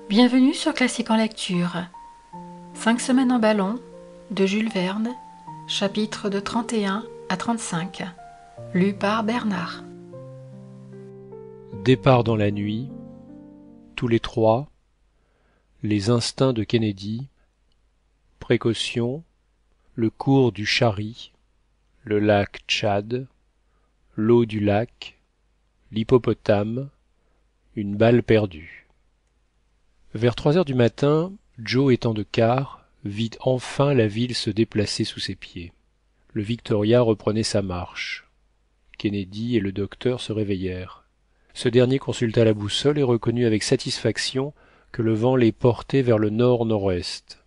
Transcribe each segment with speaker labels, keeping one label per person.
Speaker 1: Bienvenue sur Classique en lecture. 5 semaines en ballon, de Jules Verne, chapitres de 31 à 35, lu par Bernard.
Speaker 2: Départ dans la nuit, tous les trois, les instincts de Kennedy, précaution, le cours du Chari, le lac Tchad, l'eau du lac, l'hippopotame, une balle perdue. Vers 3 heures du matin, Joe étant de quart, vit enfin la ville se déplacer sous ses pieds. Le Victoria reprenait sa marche. Kennedy et le docteur se réveillèrent. Ce dernier consulta la boussole et reconnut avec satisfaction que le vent les portait vers le nord-nord-est.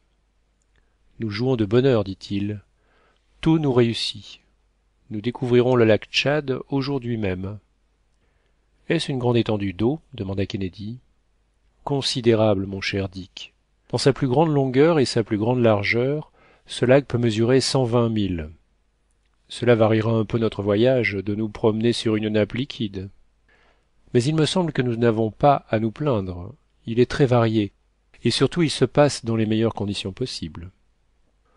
Speaker 2: « Nous jouons de bonne heure, dit-il. Tout nous réussit. Nous découvrirons le lac Tchad aujourd'hui même. »« Est-ce une grande étendue d'eau » demanda Kennedy. « Considérable, mon cher Dick. Dans sa plus grande longueur et sa plus grande largeur, ce lac peut mesurer 120 milles. Cela variera un peu notre voyage de nous promener sur une nappe liquide. Mais il me semble que nous n'avons pas à nous plaindre. Il est très varié, et surtout il se passe dans les meilleures conditions possibles. »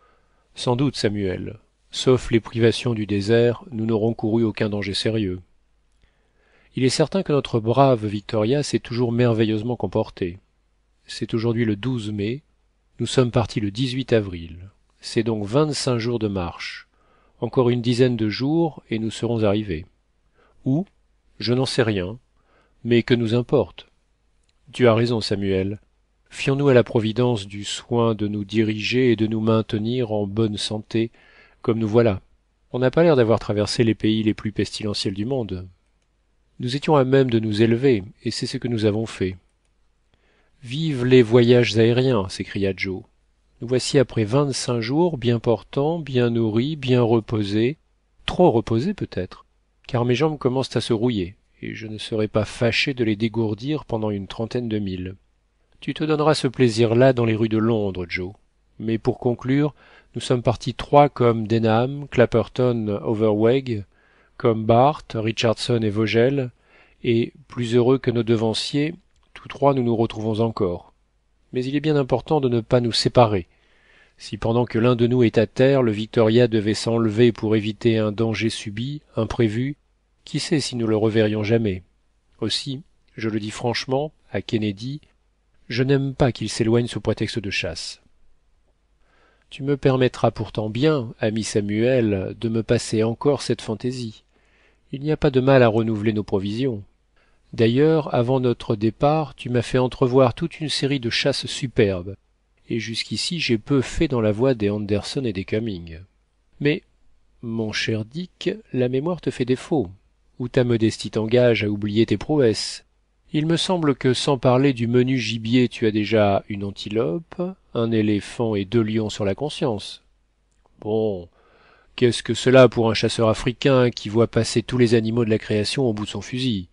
Speaker 2: « Sans doute, Samuel. Sauf les privations du désert, nous n'aurons couru aucun danger sérieux. Il est certain que notre brave Victoria s'est toujours merveilleusement comporté. C'est aujourd'hui le 12 mai, nous sommes partis le 18 avril. C'est donc 25 jours de marche. Encore une dizaine de jours et nous serons arrivés. Où? Je n'en sais rien, mais que nous importe? Tu as raison, Samuel. Fions-nous à la providence du soin de nous diriger et de nous maintenir en bonne santé, comme nous voilà. On n'a pas l'air d'avoir traversé les pays les plus pestilentiels du monde. Nous étions à même de nous élever, et c'est ce que nous avons fait. Vive les voyages aériens, s'écria Joe. Nous voici après 25 jours, bien portants, bien nourris, bien reposés, trop reposés peut-être, car mes jambes commencent à se rouiller, et je ne serais pas fâché de les dégourdir pendant une trentaine de milles. Tu te donneras ce plaisir-là dans les rues de Londres, Joe. Mais pour conclure, nous sommes partis trois comme Denham, Clapperton, Overweg, comme Barth, Richardson et Vogel, et, plus heureux que nos devanciers, tous trois nous nous retrouvons encore. Mais il est bien important de ne pas nous séparer. Si pendant que l'un de nous est à terre, le Victoria devait s'enlever pour éviter un danger subit, imprévu, qui sait si nous le reverrions jamais? Aussi, je le dis franchement, à Kennedy, je n'aime pas qu'il s'éloigne sous prétexte de chasse. Tu me permettras pourtant bien, ami Samuel, de me passer encore cette fantaisie. Il n'y a pas de mal à renouveler nos provisions. D'ailleurs, avant notre départ, tu m'as fait entrevoir toute une série de chasses superbes, et jusqu'ici j'ai peu fait dans la voie des Anderson et des Cumming. Mais, mon cher Dick, la mémoire te fait défaut, ou ta modestie t'engage à oublier tes prouesses. Il me semble que sans parler du menu gibier, tu as déjà une antilope, un éléphant et 2 lions sur la conscience. Bon, qu'est-ce que cela pour un chasseur africain qui voit passer tous les animaux de la création au bout de son fusil?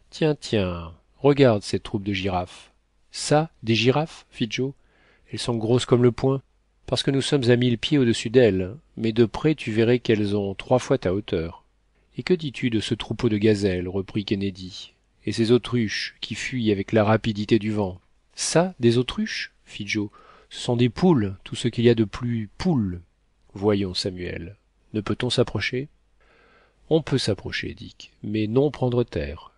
Speaker 2: Tiens, tiens, regarde cette troupe de girafes. Ça, des girafes, fit Joe. Elles sont grosses comme le poing, parce que nous sommes à 1000 pieds au-dessus d'elles, mais de près tu verrais qu'elles ont 3 fois ta hauteur. Et que dis-tu de ce troupeau de gazelles, reprit Kennedy, et ces autruches qui fuient avec la rapidité du vent? Ça, des autruches, fit Joe. Ce sont des poules, tout ce qu'il y a de plus poules. Voyons, Samuel, ne peut-on s'approcher? On peut s'approcher, Dick, mais non prendre terre.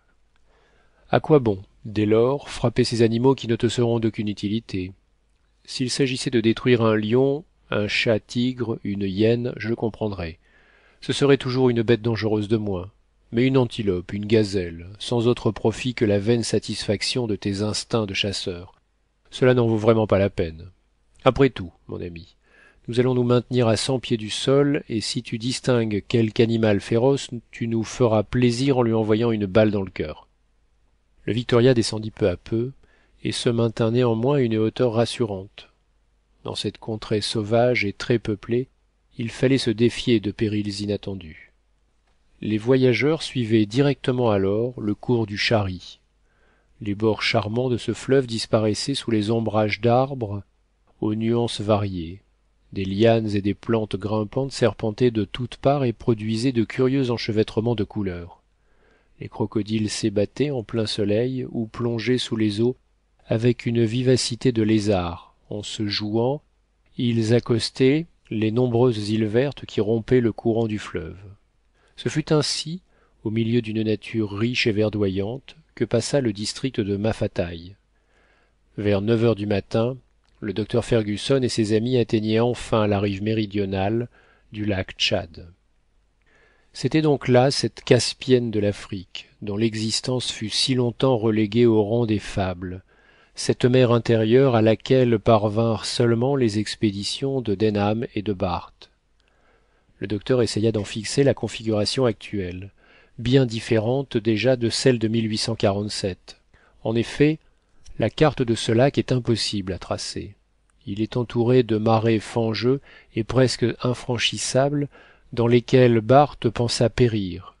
Speaker 2: À quoi bon, dès lors, frapper ces animaux qui ne te seront d'aucune utilité? S'il s'agissait de détruire un lion, un chat-tigre, une hyène, je le comprendrais. Ce serait toujours une bête dangereuse de moins. Mais une antilope, une gazelle, sans autre profit que la vaine satisfaction de tes instincts de chasseur, cela n'en vaut vraiment pas la peine. Après tout, mon ami, nous allons nous maintenir à 100 pieds du sol, et si tu distingues quelque animal féroce, tu nous feras plaisir en lui envoyant une balle dans le cœur. Le Victoria descendit peu à peu, et se maintint néanmoins à une hauteur rassurante. Dans cette contrée sauvage et très peuplée, il fallait se défier de périls inattendus. Les voyageurs suivaient directement alors le cours du Chari. Les bords charmants de ce fleuve disparaissaient sous les ombrages d'arbres aux nuances variées. Des lianes et des plantes grimpantes serpentaient de toutes parts et produisaient de curieux enchevêtrements de couleurs. Les crocodiles s'ébattaient en plein soleil ou plongeaient sous les eaux avec une vivacité de lézards. En se jouant, ils accostaient les nombreuses îles vertes qui rompaient le courant du fleuve. Ce fut ainsi, au milieu d'une nature riche et verdoyante, que passa le district de Maffatai. Vers 9 heures du matin, le docteur Fergusson et ses amis atteignaient enfin la rive méridionale du lac Tchad. C'était donc là cette Caspienne de l'Afrique, dont l'existence fut si longtemps reléguée au rang des fables, cette mer intérieure à laquelle parvinrent seulement les expéditions de Denham et de Barth. Le docteur essaya d'en fixer la configuration actuelle, bien différente déjà de celle de 1847. En effet, la carte de ce lac est impossible à tracer. Il est entouré de marais fangeux et presque infranchissables dans lesquels Barth pensa périr.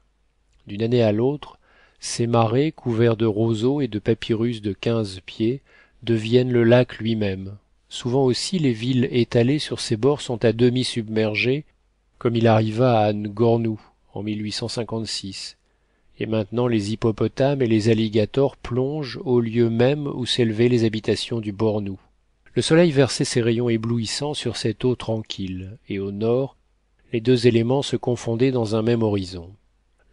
Speaker 2: D'une année à l'autre, ces marais, couverts de roseaux et de papyrus de 15 pieds, deviennent le lac lui-même. Souvent aussi, les villes étalées sur ses bords sont à demi submergées, comme il arriva à Ngornou en 1856. Et maintenant les hippopotames et les alligators plongent au lieu même où s'élevaient les habitations du Bornou. Le soleil versait ses rayons éblouissants sur cette eau tranquille, et au nord, les deux éléments se confondaient dans un même horizon.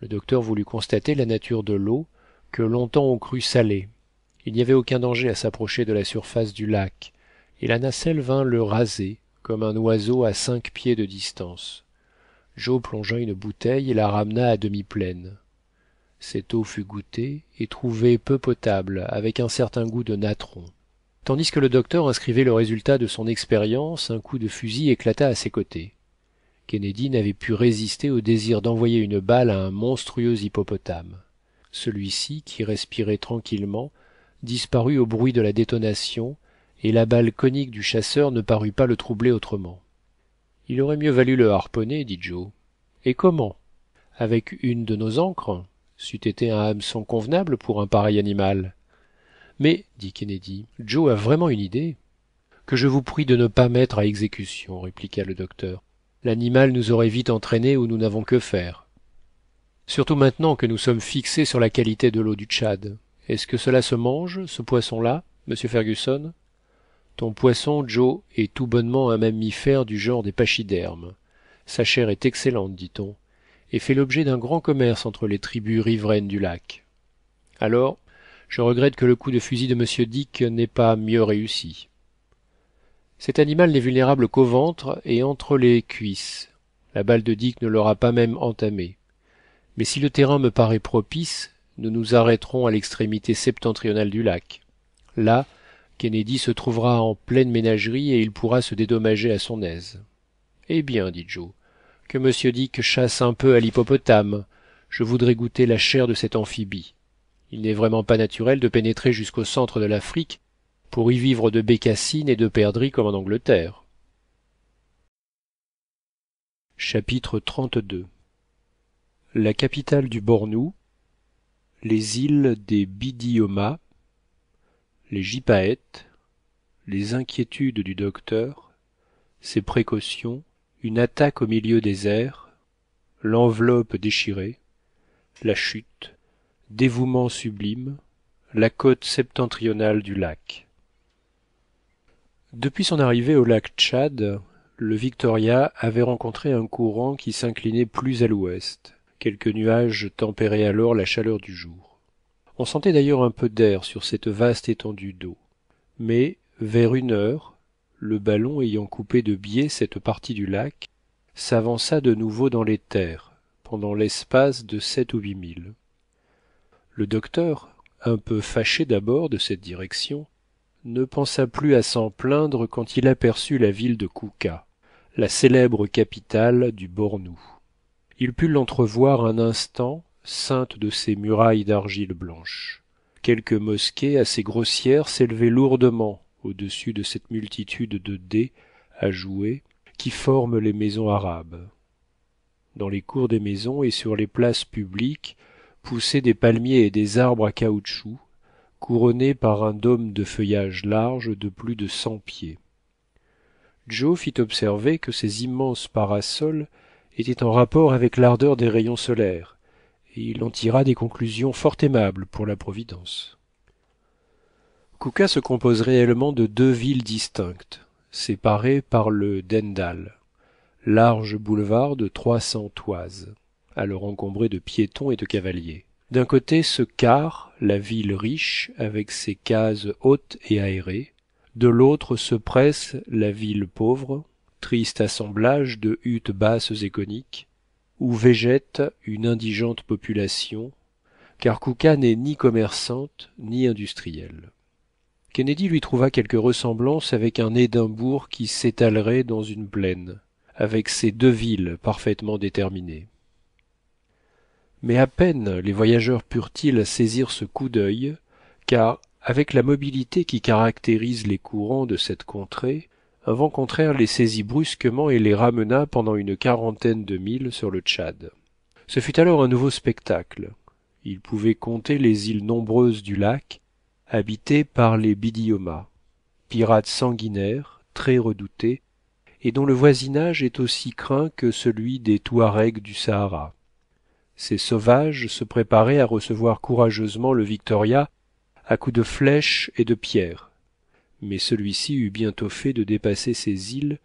Speaker 2: Le docteur voulut constater la nature de l'eau, que longtemps on crut salée. Il n'y avait aucun danger à s'approcher de la surface du lac, et la nacelle vint le raser, comme un oiseau à 5 pieds de distance. Joe plongea une bouteille et la ramena à demi pleine. Cette eau fut goûtée et trouvée peu potable, avec un certain goût de natron. Tandis que le docteur inscrivait le résultat de son expérience, un coup de fusil éclata à ses côtés. Kennedy n'avait pu résister au désir d'envoyer une balle à un monstrueux hippopotame. Celui-ci, qui respirait tranquillement, disparut au bruit de la détonation, et la balle conique du chasseur ne parut pas le troubler autrement. Il aurait mieux valu le harponner, dit Joe. Et comment? Avec une de nos ancres? C'eût été un hameçon convenable pour un pareil animal. Mais, dit Kennedy, Joe a vraiment une idée. Que je vous prie de ne pas mettre à exécution, répliqua le docteur. L'animal nous aurait vite entraînés où nous n'avons que faire. Surtout maintenant que nous sommes fixés sur la qualité de l'eau du Tchad. Est-ce que cela se mange, ce poisson-là, monsieur Fergusson? Ton poisson, Joe, est tout bonnement un mammifère du genre des pachydermes. Sa chair est excellente, dit-on, et fait l'objet d'un grand commerce entre les tribus riveraines du lac. Alors, je regrette que le coup de fusil de monsieur Dick n'ait pas mieux réussi. Cet animal n'est vulnérable qu'au ventre et entre les cuisses. La balle de Dick ne l'aura pas même entamé. Mais si le terrain me paraît propice, nous nous arrêterons à l'extrémité septentrionale du lac. Là, Kennedy se trouvera en pleine ménagerie et il pourra se dédommager à son aise. Eh bien, dit Joe, que monsieur Dick chasse un peu à l'hippopotame. Je voudrais goûter la chair de cet amphibie. Il n'est vraiment pas naturel de pénétrer jusqu'au centre de l'Afrique pour y vivre de bécassines et de perdrix comme en Angleterre. Chapitre 32. La capitale du Bornou, les îles des Biddiomahs, les gypaètes, les inquiétudes du docteur, ses précautions, une attaque au milieu des airs, l'enveloppe déchirée, la chute, dévouement sublime, la côte septentrionale du lac. Depuis son arrivée au lac Tchad, le Victoria avait rencontré un courant qui s'inclinait plus à l'ouest. Quelques nuages tempéraient alors la chaleur du jour. On sentait d'ailleurs un peu d'air sur cette vaste étendue d'eau. Mais, vers 1 heure, le ballon ayant coupé de biais cette partie du lac, s'avança de nouveau dans les terres, pendant l'espace de 7 ou 8 milles. Le docteur, un peu fâché d'abord de cette direction, ne pensa plus à s'en plaindre quand il aperçut la ville de Kouka, la célèbre capitale du Bornou. Il put l'entrevoir un instant, ceinte de ses murailles d'argile blanche. Quelques mosquées assez grossières s'élevaient lourdement au-dessus de cette multitude de dés à jouer qui forment les maisons arabes. Dans les cours des maisons et sur les places publiques poussaient des palmiers et des arbres à caoutchouc, couronnés par un dôme de feuillage large de plus de 100 pieds. Joe fit observer que ces immenses parasols étaient en rapport avec l'ardeur des rayons solaires, et il en tira des conclusions fort aimables pour la Providence. Kouka se compose réellement de deux villes distinctes, séparées par le Dendal, large boulevard de 300 toises, alors encombré de piétons et de cavaliers. D'un côté se carre la ville riche avec ses cases hautes et aérées, de l'autre se presse la ville pauvre, triste assemblage de huttes basses et coniques, où végète une indigente population, car Kouka n'est ni commerçante ni industrielle. Kennedy lui trouva quelque ressemblance avec un Édimbourg qui s'étalerait dans une plaine, avec ses deux villes parfaitement déterminées. Mais à peine les voyageurs purent-ils saisir ce coup d'œil, car, avec la mobilité qui caractérise les courants de cette contrée, un vent contraire les saisit brusquement et les ramena pendant une quarantaine de milles sur le Tchad. Ce fut alors un nouveau spectacle. Ils pouvaient compter les îles nombreuses du lac, habitées par les Biddiomahs, pirates sanguinaires, très redoutés, et dont le voisinage est aussi craint que celui des Touaregs du Sahara. Ces sauvages se préparaient à recevoir courageusement le Victoria à coups de flèches et de pierres, mais celui-ci eut bientôt fait de dépasser ces îles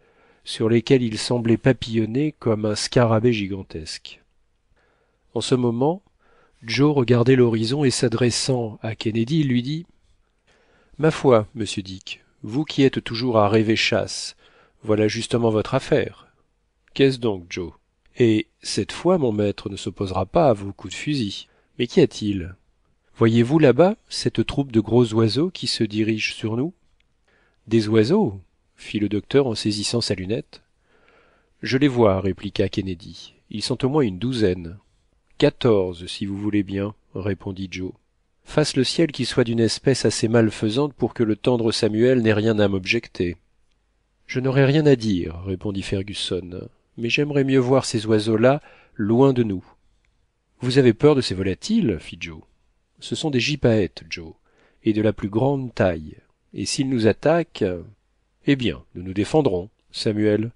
Speaker 2: sur lesquelles il semblait papillonner comme un scarabée gigantesque. En ce moment, Joe regardait l'horizon et s'adressant à Kennedy, il lui dit « Ma foi, monsieur Dick, vous qui êtes toujours à rêver chasse, voilà justement votre affaire. Qu'est-ce donc, Joe? Et cette fois, mon maître ne s'opposera pas à vos coups de fusil. Mais qu'y a-t-il? Voyez-vous là-bas cette troupe de gros oiseaux qui se dirige sur nous? » « Des oiseaux? » fit le docteur en saisissant sa lunette. « Je les vois, répliqua Kennedy. Ils sont au moins une douzaine. 14, si vous voulez bien, répondit Joe. Fasse le ciel qu'il soit d'une espèce assez malfaisante pour que le tendre Samuel n'ait rien à m'objecter. Je n'aurai rien à dire, répondit Fergusson, mais j'aimerais mieux voir ces oiseaux-là loin de nous. Vous avez peur de ces volatiles? Fit Joe. Ce sont des gypaètes, Joe, et de la plus grande taille. Et s'ils nous attaquent, eh bien, nous nous défendrons, Samuel.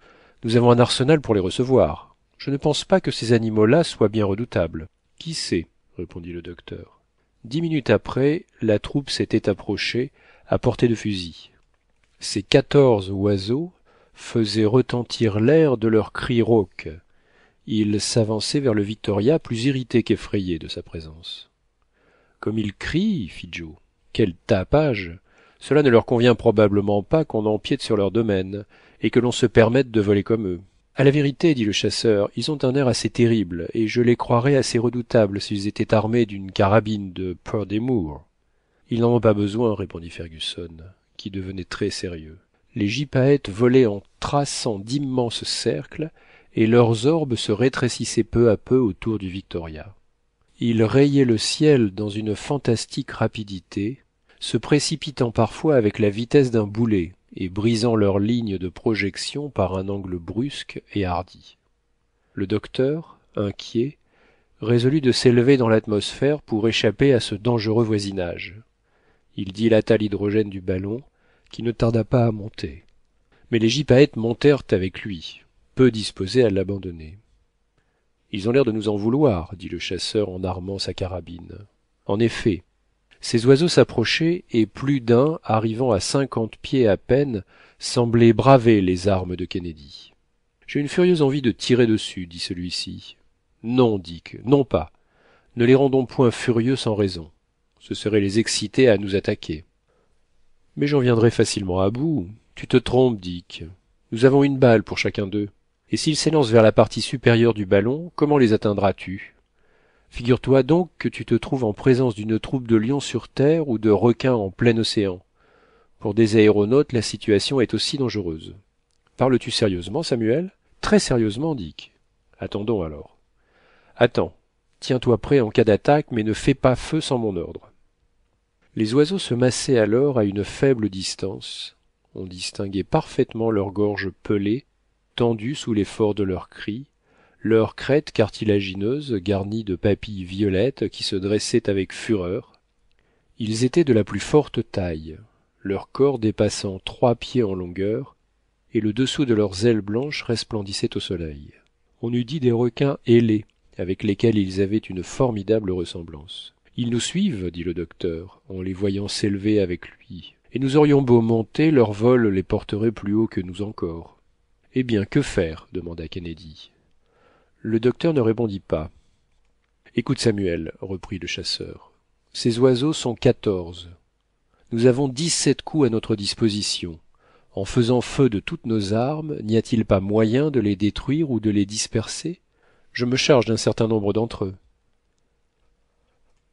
Speaker 2: Nous avons un arsenal pour les recevoir. Je ne pense pas que ces animaux-là soient bien redoutables. Qui sait? Répondit le docteur. 10 minutes après, la troupe s'était approchée à portée de fusil. Ces 14 oiseaux faisaient retentir l'air de leurs cris rauques. Ils s'avançaient vers le Victoria plus irrités qu'effrayés de sa présence. Comme ils crient, fit Joe. Quel tapage! Cela ne leur convient probablement pas qu'on empiète sur leur domaine, et que l'on se permette de voler comme eux. À la vérité, dit le chasseur, ils ont un air assez terrible, et je les croirais assez redoutables s'ils étaient armés d'une carabine de Purdy Moore. Ils n'en ont pas besoin, répondit Fergusson, qui devenait très sérieux. Les gypaètes volaient en traçant d'immenses cercles, et leurs orbes se rétrécissaient peu à peu autour du Victoria. Ils rayaient le ciel dans une fantastique rapidité, se précipitant parfois avec la vitesse d'un boulet et brisant leur ligne de projection par un angle brusque et hardi. Le docteur, inquiet, résolut de s'élever dans l'atmosphère pour échapper à ce dangereux voisinage. Il dilata l'hydrogène du ballon, qui ne tarda pas à monter. Mais les gypaètes montèrent avec lui, peu disposés à l'abandonner. « Ils ont l'air de nous en vouloir, dit le chasseur en armant sa carabine. En effet, ces oiseaux s'approchaient et plus d'un, arrivant à 50 pieds à peine, semblait braver les armes de Kennedy. « J'ai une furieuse envie de tirer dessus, dit celui-ci. « Non, Dick, non pas. Ne les rendons point furieux sans raison. Ce serait les exciter à nous attaquer. » « Mais j'en viendrai facilement à bout. Tu te trompes, Dick. Nous avons une balle pour chacun d'eux. Et s'ils s'élancent vers la partie supérieure du ballon, comment les atteindras-tu? Figure-toi donc que tu te trouves en présence d'une troupe de lions sur terre ou de requins en plein océan. Pour des aéronautes, la situation est aussi dangereuse. Parles-tu sérieusement, Samuel? Très sérieusement, Dick. Attendons alors. Attends. Tiens-toi prêt en cas d'attaque, mais ne fais pas feu sans mon ordre. Les oiseaux se massaient alors à une faible distance. On distinguait parfaitement leurs gorges pelées, tendues sous l'effort de leurs cris, leurs crêtes cartilagineuses garnies de papilles violettes qui se dressaient avec fureur. Ils étaient de la plus forte taille, leur corps dépassant 3 pieds en longueur, et le dessous de leurs ailes blanches resplendissait au soleil. On eût dit des requins ailés, avec lesquels ils avaient une formidable ressemblance. Ils nous suivent, dit le docteur, en les voyant s'élever avec lui, et nous aurions beau monter, leur vol les porterait plus haut que nous encore. Eh bien, que faire demanda Kennedy. Le docteur ne répondit pas. Écoute, Samuel, reprit le chasseur, ces oiseaux sont 14. Nous avons 17 coups à notre disposition. En faisant feu de toutes nos armes, n'y a-t-il pas moyen de les détruire ou de les disperser? Je me charge d'un certain nombre d'entre eux.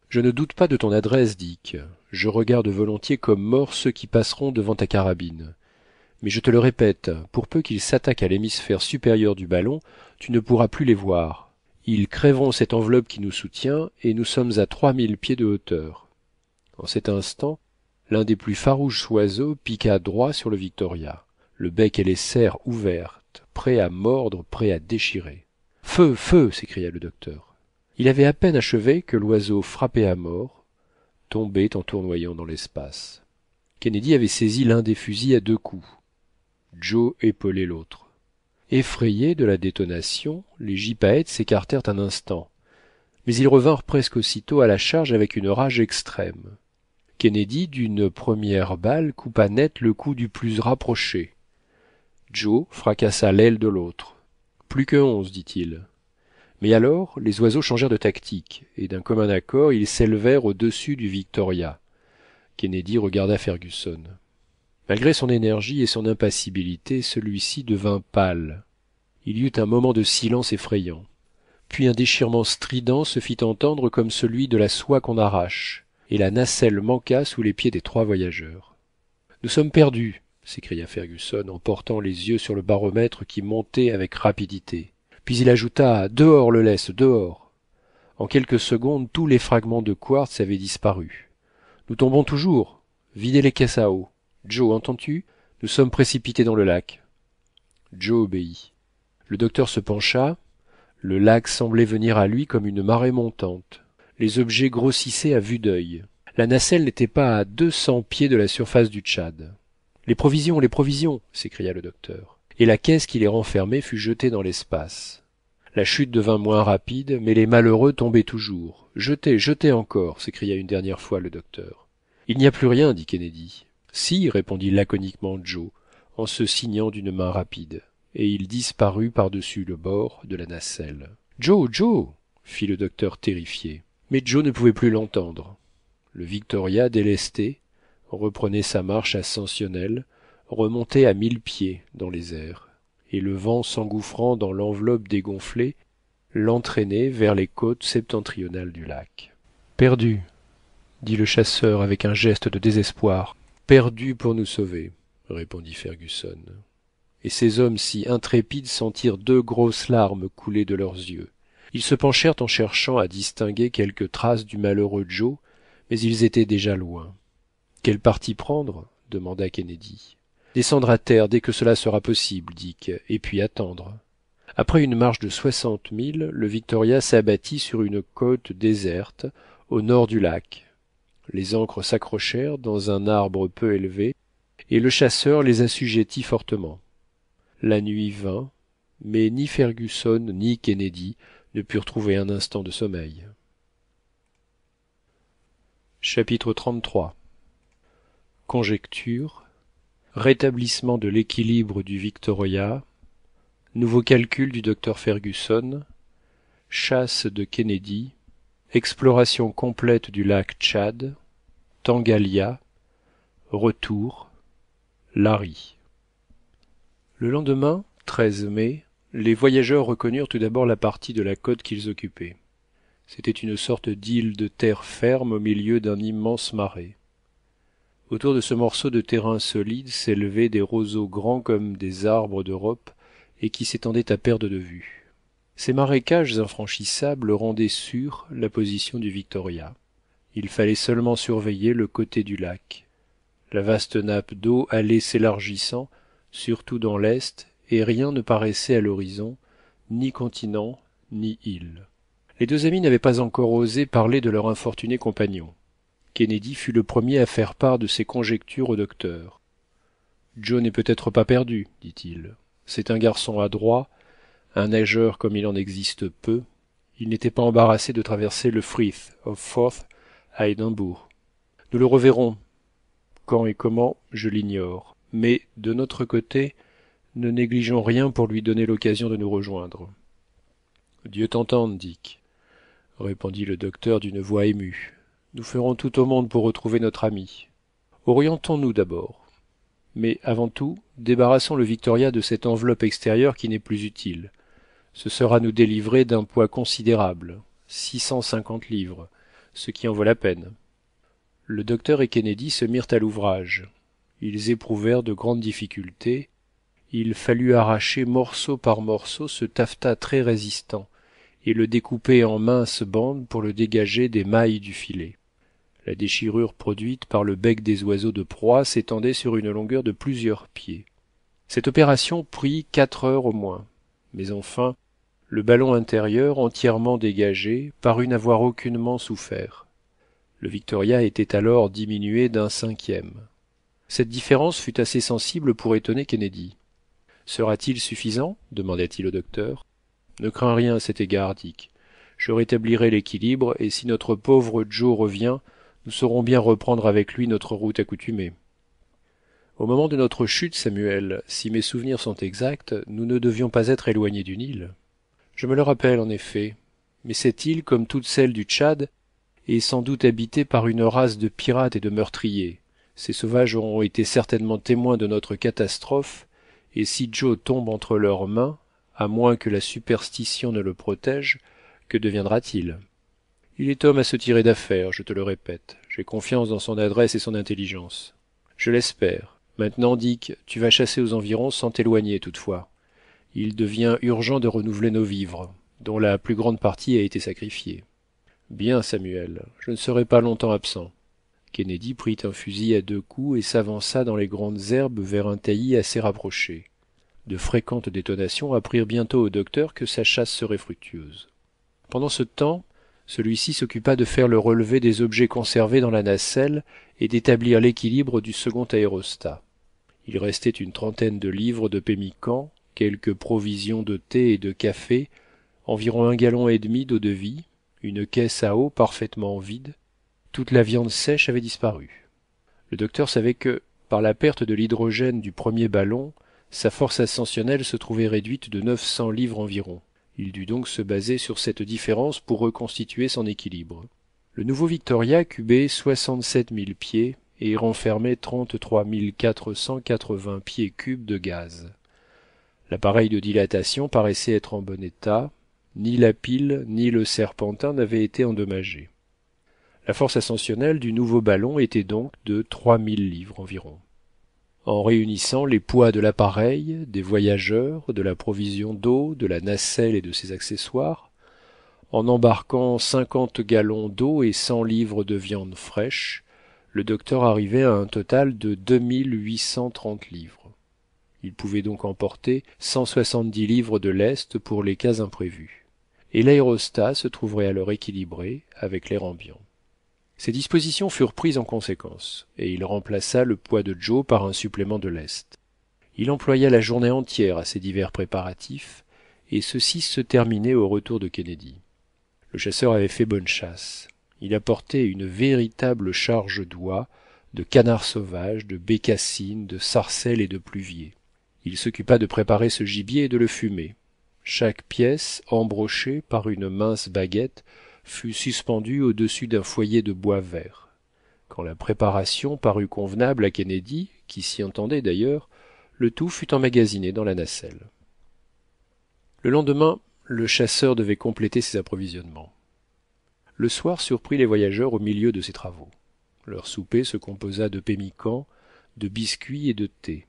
Speaker 2: Je ne doute pas de ton adresse, Dick. Je regarde volontiers comme morts ceux qui passeront devant ta carabine. Mais je te le répète, pour peu qu'ils s'attaquent à l'hémisphère supérieur du ballon, tu ne pourras plus les voir. Ils crèveront cette enveloppe qui nous soutient, et nous sommes à 3000 pieds de hauteur. En cet instant, l'un des plus farouches oiseaux piqua droit sur le Victoria, le bec et les serres ouvertes, prêts à mordre, prêts à déchirer. « Feu, feu !» s'écria le docteur. Il avait à peine achevé que l'oiseau frappé à mort tombait en tournoyant dans l'espace. Kennedy avait saisi l'un des fusils à 2 coups. Joe épaulait l'autre. Effrayés de la détonation, les gypaètes s'écartèrent un instant, mais ils revinrent presque aussitôt à la charge avec une rage extrême. Kennedy, d'une première balle, coupa net le cou du plus rapproché. Joe fracassa l'aile de l'autre. « Plus que 11, dit-il. Mais alors, les oiseaux changèrent de tactique, et d'un commun accord, ils s'élevèrent au-dessus du Victoria. Kennedy regarda Fergusson. Malgré son énergie et son impassibilité, celui-ci devint pâle. Il y eut un moment de silence effrayant. Puis un déchirement strident se fit entendre comme celui de la soie qu'on arrache, et la nacelle manqua sous les pieds des 3 voyageurs. « Nous sommes perdus !» s'écria Fergusson en portant les yeux sur le baromètre qui montait avec rapidité. Puis il ajouta « Dehors le lest, dehors !» En quelques secondes, tous les fragments de quartz avaient disparu. « Nous tombons toujours. Videz les caisses à eau. Joe, entends-tu? Nous sommes précipités dans le lac. » Joe obéit. Le docteur se pencha. Le lac semblait venir à lui comme une marée montante. Les objets grossissaient à vue d'œil. La nacelle n'était pas à 200 pieds de la surface du Tchad. « Les provisions, les provisions !» s'écria le docteur. Et la caisse qui les renfermait fut jetée dans l'espace. La chute devint moins rapide, mais les malheureux tombaient toujours. « Jetez, jetez encore !» s'écria une dernière fois le docteur. « Il n'y a plus rien, dit Kennedy. »« Si, répondit laconiquement Joe, en se signant d'une main rapide, et il disparut par-dessus le bord de la nacelle. « Joe, Joe !» fit le docteur terrifié. Mais Joe ne pouvait plus l'entendre. Le Victoria, délesté, reprenait sa marche ascensionnelle, remontait à 1000 pieds dans les airs, et le vent s'engouffrant dans l'enveloppe dégonflée, l'entraînait vers les côtes septentrionales du lac. « Perdu, dit le chasseur avec un geste de désespoir. « Perdu pour nous sauver, répondit Fergusson. Et ces hommes si intrépides sentirent 2 grosses larmes couler de leurs yeux. Ils se penchèrent en cherchant à distinguer quelques traces du malheureux Joe, mais ils étaient déjà loin. « Quel parti prendre ?» demanda Kennedy. « Descendre à terre dès que cela sera possible, Dick, et puis attendre. » Après une marche de 60 milles, le Victoria s'abattit sur une côte déserte, au nord du lac. Les ancres s'accrochèrent dans un arbre peu élevé, et le chasseur les assujettit fortement. La nuit vint, mais ni Fergusson ni Kennedy ne purent trouver un instant de sommeil. Chapitre 33. Conjectures, rétablissement de l'équilibre du Victoria, nouveau calcul du docteur Fergusson, chasse de Kennedy, exploration complète du lac Tchad, Tangalia, retour, Larry. Le lendemain, 13 mai, les voyageurs reconnurent tout d'abord la partie de la côte qu'ils occupaient. C'était une sorte d'île de terre ferme au milieu d'un immense marais. Autour de ce morceau de terrain solide s'élevaient des roseaux grands comme des arbres d'Europe et qui s'étendaient à perte de vue. Ces marécages infranchissables rendaient sûre la position du Victoria. Il fallait seulement surveiller le côté du lac. La vaste nappe d'eau allait s'élargissant, surtout dans l'est, et rien ne paraissait à l'horizon, ni continent, ni île. Les 2 amis n'avaient pas encore osé parler de leur infortuné compagnon. Kennedy fut le premier à faire part de ses conjectures au docteur. « Joe n'est peut-être pas perdu, dit-il. C'est un garçon adroit, un nageur comme il en existe peu. Il n'était pas embarrassé de traverser le Frith of Forth à Édimbourg. Nous le reverrons. Quand et comment, je l'ignore. Mais, de notre côté, ne négligeons rien pour lui donner l'occasion de nous rejoindre. Dieu t'entende, Dick, répondit le docteur d'une voix émue. Nous ferons tout au monde pour retrouver notre ami. Orientons-nous d'abord. Mais avant tout, débarrassons le Victoria de cette enveloppe extérieure qui n'est plus utile. Ce sera nous délivrer d'un poids considérable, 650 livres, ce qui en vaut la peine. Le docteur et Kennedy se mirent à l'ouvrage. Ils éprouvèrent de grandes difficultés. Il fallut arracher morceau par morceau ce taffetas très résistant et le découper en minces bandes pour le dégager des mailles du filet. La déchirure produite par le bec des oiseaux de proie s'étendait sur une longueur de plusieurs pieds. Cette opération prit 4 heures au moins, mais enfin, le ballon intérieur, entièrement dégagé, parut n'avoir aucunement souffert. Le Victoria était alors diminué d'un 1/5. Cette différence fut assez sensible pour étonner Kennedy. Sera-t-il suffisant demanda-t-il au docteur. Ne crains rien à cet égard, Dick. Je rétablirai l'équilibre, et si notre pauvre Joe revient, nous saurons bien reprendre avec lui notre route accoutumée. Au moment de notre chute, Samuel, si mes souvenirs sont exacts, nous ne devions pas être éloignés d'une île. Je me le rappelle, en effet, mais cette île, comme toutes celles du Tchad, est sans doute habitée par une race de pirates et de meurtriers. Ces sauvages auront été certainement témoins de notre catastrophe, et si Joe tombe entre leurs mains, à moins que la superstition ne le protège, que deviendra-t-il? Il est homme à se tirer d'affaire, je te le répète. J'ai confiance dans son adresse et son intelligence. Je l'espère. Maintenant, Dick, tu vas chasser aux environs sans t'éloigner toutefois. Il devient urgent de renouveler nos vivres, dont la plus grande partie a été sacrifiée. Bien, Samuel, je ne serai pas longtemps absent. Kennedy prit un fusil à 2 coups et s'avança dans les grandes herbes vers un taillis assez rapproché. De fréquentes détonations apprirent bientôt au docteur que sa chasse serait fructueuse. Pendant ce temps, celui-ci s'occupa de faire le relevé des objets conservés dans la nacelle et d'établir l'équilibre du second aérostat. Il restait une 30aine de livres de pemmican, quelques provisions de thé et de café, environ 1,5 gallon d'eau-de-vie, une caisse à eau parfaitement vide. Toute la viande sèche avait disparu. Le docteur savait que, par la perte de l'hydrogène du premier ballon, sa force ascensionnelle se trouvait réduite de 900 livres environ. Il dut donc se baser sur cette différence pour reconstituer son équilibre. Le nouveau Victoria cubait 67 000 pieds et renfermait 33 480 pieds cubes de gaz. L'appareil de dilatation paraissait être en bon état. Ni la pile ni le serpentin n'avaient été endommagés. La force ascensionnelle du nouveau ballon était donc de 3000 livres environ. En réunissant les poids de l'appareil, des voyageurs, de la provision d'eau, de la nacelle et de ses accessoires, en embarquant 50 gallons d'eau et 100 livres de viande fraîche, le docteur arrivait à un total de 2830 livres. Il pouvait donc emporter 170 livres de lest pour les cas imprévus. Et l'aérostat se trouverait alors équilibré avec l'air ambiant. Ces dispositions furent prises en conséquence, et il remplaça le poids de Joe par un supplément de lest. Il employa la journée entière à ces divers préparatifs, et ceux-ci se terminaient au retour de Kennedy. Le chasseur avait fait bonne chasse. Il apportait une véritable charge d'oies, de canards sauvages, de bécassines, de sarcelles et de pluviers. Il s'occupa de préparer ce gibier et de le fumer. Chaque pièce, embrochée par une mince baguette, fut suspendue au-dessus d'un foyer de bois vert. Quand la préparation parut convenable à Kennedy, qui s'y entendait d'ailleurs, le tout fut emmagasiné dans la nacelle. Le lendemain, le chasseur devait compléter ses approvisionnements. Le soir surprit les voyageurs au milieu de ces travaux. Leur souper se composa de pemmican, de biscuits et de thé.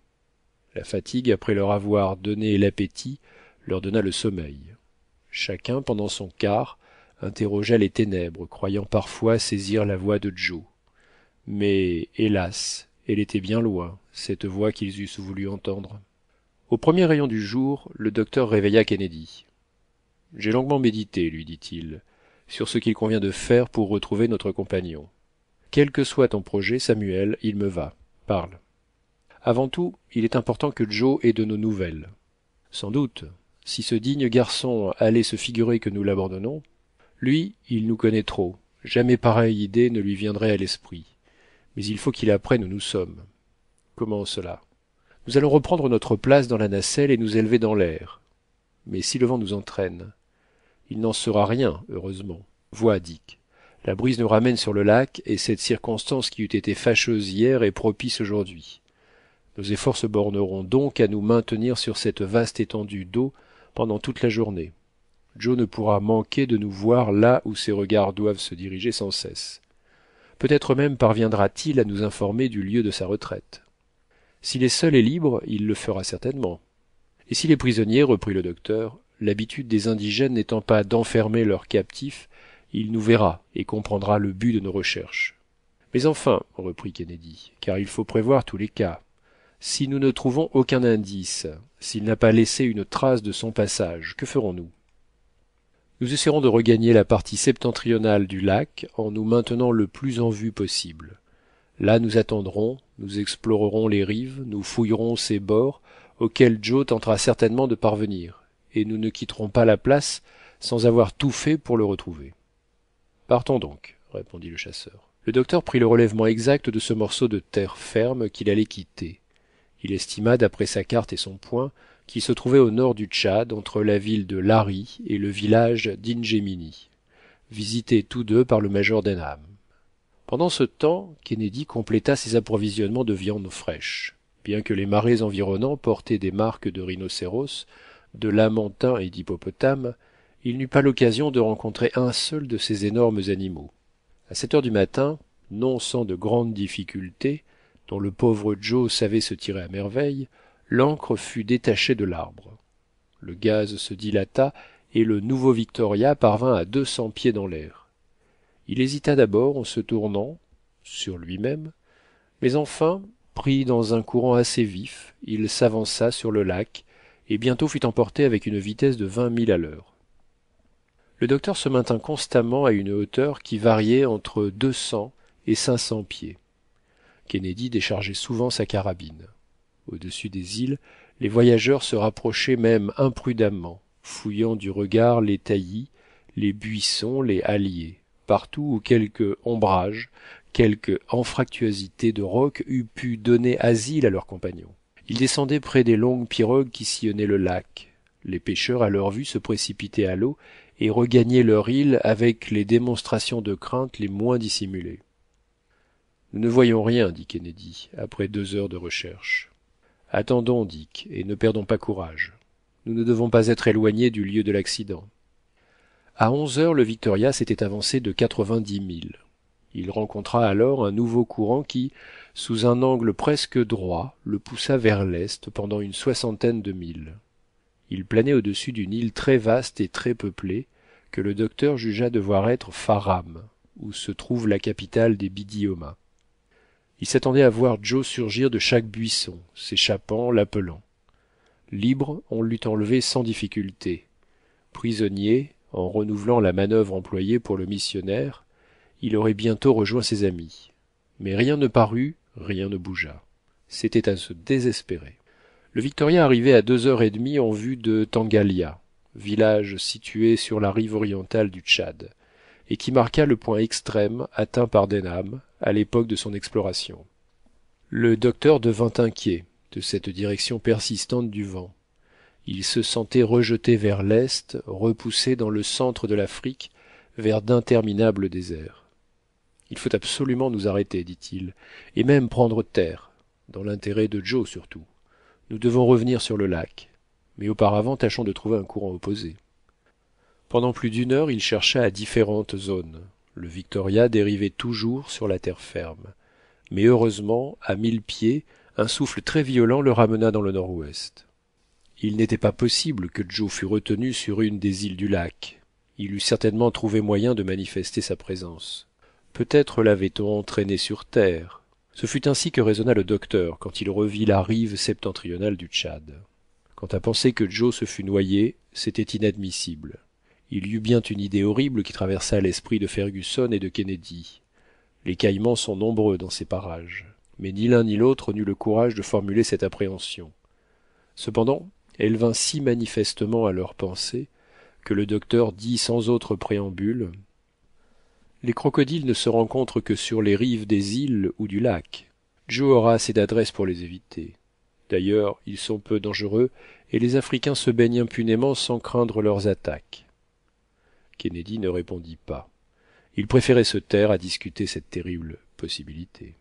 Speaker 2: La fatigue, après leur avoir donné l'appétit, leur donna le sommeil. Chacun, pendant son quart, interrogea les ténèbres, croyant parfois saisir la voix de Joe. Mais, hélas, elle était bien loin, cette voix qu'ils eussent voulu entendre. Au premier rayon du jour, le docteur réveilla Kennedy. « J'ai longuement médité, lui dit-il, sur ce qu'il convient de faire pour retrouver notre compagnon. Quel que soit ton projet, Samuel, il me va. Parle. Avant tout, il est important que Joe ait de nos nouvelles. Sans doute, si ce digne garçon allait se figurer que nous l'abandonnons, lui, il nous connaît trop, Jamais pareille idée ne lui viendrait à l'esprit. Mais il faut qu'il apprenne où nous sommes. Comment cela? Nous allons reprendre notre place dans la nacelle et nous élever dans l'air. Mais si le vent nous entraîne? Il n'en sera rien, heureusement. Vois, Dick. La brise nous ramène sur le lac, et cette circonstance qui eût été fâcheuse hier est propice aujourd'hui. Nos efforts se borneront donc à nous maintenir sur cette vaste étendue d'eau pendant toute la journée. Joe ne pourra manquer de nous voir là où ses regards doivent se diriger sans cesse. Peut-être même parviendra-t-il à nous informer du lieu de sa retraite. S'il est seul et libre, il le fera certainement. Et s'il est prisonnier, reprit le docteur, l'habitude des indigènes n'étant pas d'enfermer leurs captifs, il nous verra et comprendra le but de nos recherches. Mais enfin, reprit Kennedy, car il faut prévoir tous les cas, si nous ne trouvons aucun indice, s'il n'a pas laissé une trace de son passage, que ferons-nous? Nous essaierons de regagner la partie septentrionale du lac en nous maintenant le plus en vue possible. Là nous attendrons, nous explorerons les rives, nous fouillerons ces bords auxquels Joe tentera certainement de parvenir, et nous ne quitterons pas la place sans avoir tout fait pour le retrouver. Partons donc, répondit le chasseur. Le docteur prit le relèvement exact de ce morceau de terre ferme qu'il allait quitter. Il estima, d'après sa carte et son point, qu'il se trouvait au nord du Tchad, entre la ville de Lari et le village d'Ingemini, visités tous deux par le major Denham. Pendant ce temps, Kennedy compléta ses approvisionnements de viande fraîche. Bien que les marais environnants portaient des marques de rhinocéros, de lamantins et d'hippopotames, il n'eut pas l'occasion de rencontrer un seul de ces énormes animaux. À 7 heures du matin, non sans de grandes difficultés, dont le pauvre Joe savait se tirer à merveille, l'ancre fut détachée de l'arbre. Le gaz se dilata et le nouveau Victoria parvint à 200 pieds dans l'air. Il hésita d'abord en se tournant sur lui-même, mais enfin, pris dans un courant assez vif, il s'avança sur le lac et bientôt fut emporté avec une vitesse de 20 milles à l'heure. Le docteur se maintint constamment à une hauteur qui variait entre 200 et 500 pieds. Kennedy déchargeait souvent sa carabine. Au-dessus des îles, les voyageurs se rapprochaient même imprudemment, fouillant du regard les taillis, les buissons, les halliers, partout où quelque ombrage, quelque anfractuosité de roc eût pu donner asile à leurs compagnons. Ils descendaient près des longues pirogues qui sillonnaient le lac. Les pêcheurs, à leur vue, se précipitaient à l'eau et regagnaient leur île avec les démonstrations de crainte les moins dissimulées. Nous ne voyons rien, dit Kennedy, après 2 heures de recherche. Attendons, Dick, et ne perdons pas courage. Nous ne devons pas être éloignés du lieu de l'accident. À 11 heures, le Victoria s'était avancé de 90 milles. Il rencontra alors un nouveau courant qui, sous un angle presque droit, le poussa vers l'est pendant une 60aine de milles. Il planait au-dessus d'une île très vaste et très peuplée, que le docteur jugea devoir être Farram, où se trouve la capitale des Biddiomahs. Il s'attendait à voir Joe surgir de chaque buisson, s'échappant, l'appelant. Libre, on l'eût enlevé sans difficulté. Prisonnier, en renouvelant la manœuvre employée pour le missionnaire, il aurait bientôt rejoint ses amis. Mais rien ne parut, rien ne bougea. C'était à se désespérer. Le Victoria arrivait à 2 heures et demie en vue de Tangalia, village situé sur la rive orientale du Tchad, et qui marqua le point extrême atteint par Denham à l'époque de son exploration. Le docteur devint inquiet de cette direction persistante du vent. Il se sentait rejeté vers l'est, repoussé dans le centre de l'Afrique vers d'interminables déserts. Il faut absolument nous arrêter, dit-il, et même prendre terre, dans l'intérêt de Joe surtout. Nous devons revenir sur le lac, mais auparavant tâchons de trouver un courant opposé. Pendant plus d'1 heure, il chercha à différentes zones. Le Victoria dérivait toujours sur la terre ferme, mais heureusement, à 1000 pieds, un souffle très violent le ramena dans le nord-ouest. Il n'était pas possible que Joe fût retenu sur une des îles du lac. Il eût certainement trouvé moyen de manifester sa présence. Peut-être l'avait-on entraîné sur terre. Ce fut ainsi que raisonna le docteur quand il revit la rive septentrionale du Tchad. Quant à penser que Joe se fût noyé, c'était inadmissible. Il y eut bien une idée horrible qui traversa l'esprit de Fergusson et de Kennedy. Les caïmans sont nombreux dans ces parages, mais ni l'un ni l'autre n'eut le courage de formuler cette appréhension. Cependant, elle vint si manifestement à leurs pensées que le docteur dit sans autre préambule: Les crocodiles ne se rencontrent que sur les rives des îles ou du lac. Joe aura assez d'adresse pour les éviter. D'ailleurs, ils sont peu dangereux et les Africains se baignent impunément sans craindre leurs attaques. Kennedy ne répondit pas. Il préférait se taire à discuter cette terrible possibilité.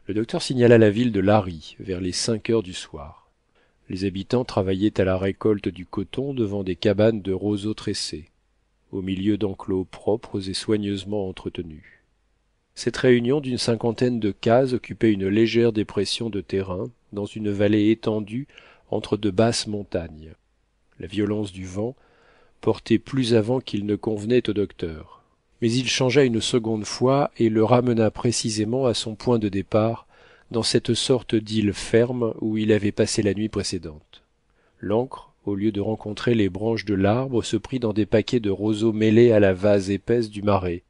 Speaker 2: Le docteur signala la ville de Lari vers les 5 heures du soir. Les habitants travaillaient à la récolte du coton devant des cabanes de roseaux tressés, au milieu d'enclos propres et soigneusement entretenus. Cette réunion d'une cinquantaine de cases occupait une légère dépression de terrain dans une vallée étendue entre de basses montagnes. La violence du vent portait plus avant qu'il ne convenait au docteur, mais il changea une seconde fois et le ramena précisément à son point de départ dans cette sorte d'île ferme où il avait passé la nuit précédente. L'ancre, au lieu de rencontrer les branches de l'arbre, se prit dans des paquets de roseaux mêlés à la vase épaisse du marais,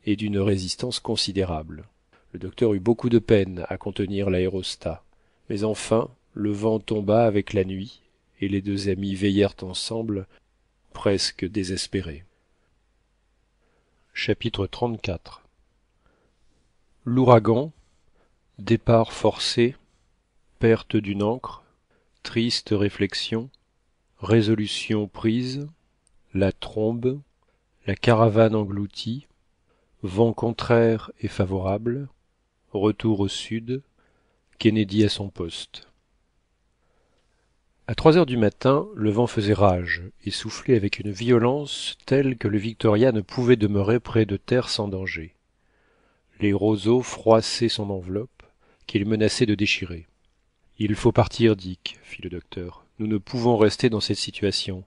Speaker 2: et d'une résistance considérable. Le docteur eut beaucoup de peine à contenir l'aérostat, mais enfin le vent tomba avec la nuit, et les deux amis veillèrent ensemble, presque désespérés. Chapitre 34. L'ouragan, départ forcé, perte d'une ancre, triste réflexion, résolution prise, la trombe, la caravane engloutie, vent contraire et favorable, retour au sud, Kennedy à son poste. À 3 heures du matin, le vent faisait rage et soufflait avec une violence telle que le Victoria ne pouvait demeurer près de terre sans danger. Les roseaux froissaient son enveloppe, qu'il menaçait de déchirer. « Il faut partir, Dick, fit le docteur. Nous ne pouvons rester dans cette situation.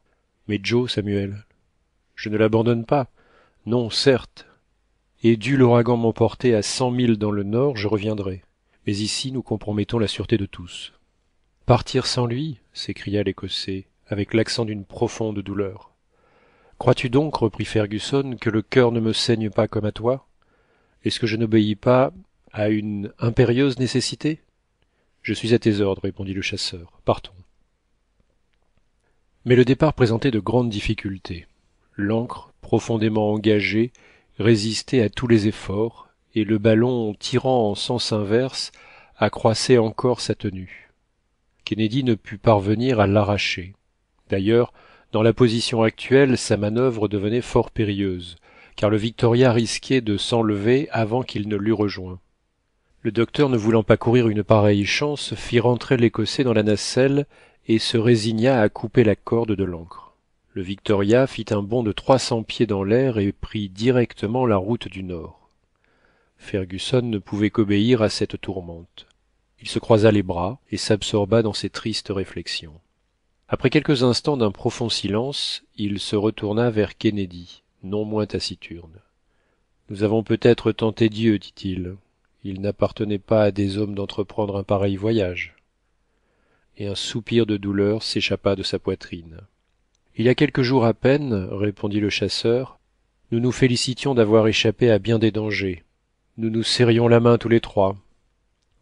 Speaker 2: Mais Joe, Samuel, je ne l'abandonne pas. Non, certes. Et dût l'ouragan m'emporter à 100 milles dans le nord, je reviendrai. Mais ici, nous compromettons la sûreté de tous. » « Partir sans lui ?» s'écria l'Écossais, avec l'accent d'une profonde douleur. « Crois-tu donc, reprit Fergusson, que le cœur ne me saigne pas comme à toi? Est-ce que je n'obéis pas à une impérieuse nécessité? Je suis à tes ordres, répondit le chasseur. Partons. Mais le départ présentait de grandes difficultés. L'ancre, profondément engagée, résistait à tous les efforts, et le ballon, tirant en sens inverse, accroissait encore sa tenue. Kennedy ne put parvenir à l'arracher. D'ailleurs, dans la position actuelle, sa manœuvre devenait fort périlleuse, car le Victoria risquait de s'enlever avant qu'il ne l'eût rejoint. Le docteur, ne voulant pas courir une pareille chance, fit rentrer l'Écossais dans la nacelle et se résigna à couper la corde de l'ancre. Le Victoria fit un bond de 300 pieds dans l'air et prit directement la route du nord. Fergusson ne pouvait qu'obéir à cette tourmente. Il se croisa les bras et s'absorba dans ses tristes réflexions. Après quelques instants d'un profond silence, il se retourna vers Kennedy, non moins taciturne. « Nous avons peut-être tenté Dieu, dit-il. Il n'appartenait pas à des hommes d'entreprendre un pareil voyage. » Et un soupir de douleur s'échappa de sa poitrine. « Il y a quelques jours à peine, répondit le chasseur, nous nous félicitions d'avoir échappé à bien des dangers. Nous nous serrions la main tous les trois.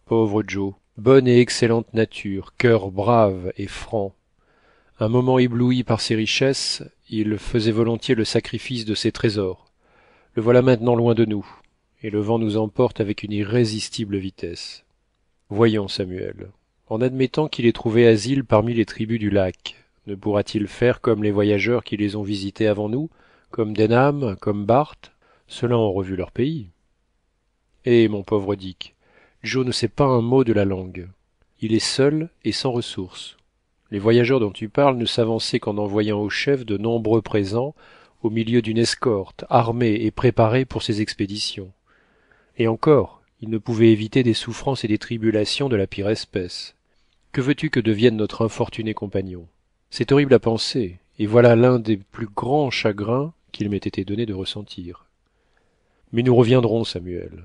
Speaker 2: Pauvre Joe, bonne et excellente nature, cœur brave et franc. Un moment ébloui par ses richesses, il faisait volontiers le sacrifice de ses trésors. Le voilà maintenant loin de nous, et le vent nous emporte avec une irrésistible vitesse. Voyons, Samuel, en admettant qu'il ait trouvé asile parmi les tribus du lac, ne pourra-t-il faire comme les voyageurs qui les ont visités avant nous, comme Denham, comme Barth? Ceux-là ont revu leur pays. Eh, mon pauvre Dick, Joe ne sait pas un mot de la langue. Il est seul et sans ressources. Les voyageurs dont tu parles ne s'avançaient qu'en envoyant au chef de nombreux présents au milieu d'une escorte, armée et préparée pour ces expéditions. Et encore, il ne pouvait éviter des souffrances et des tribulations de la pire espèce. Que veux-tu que devienne notre infortuné compagnon? C'est horrible à penser, et voilà l'un des plus grands chagrins qu'il m'ait été donné de ressentir. Mais nous reviendrons, Samuel.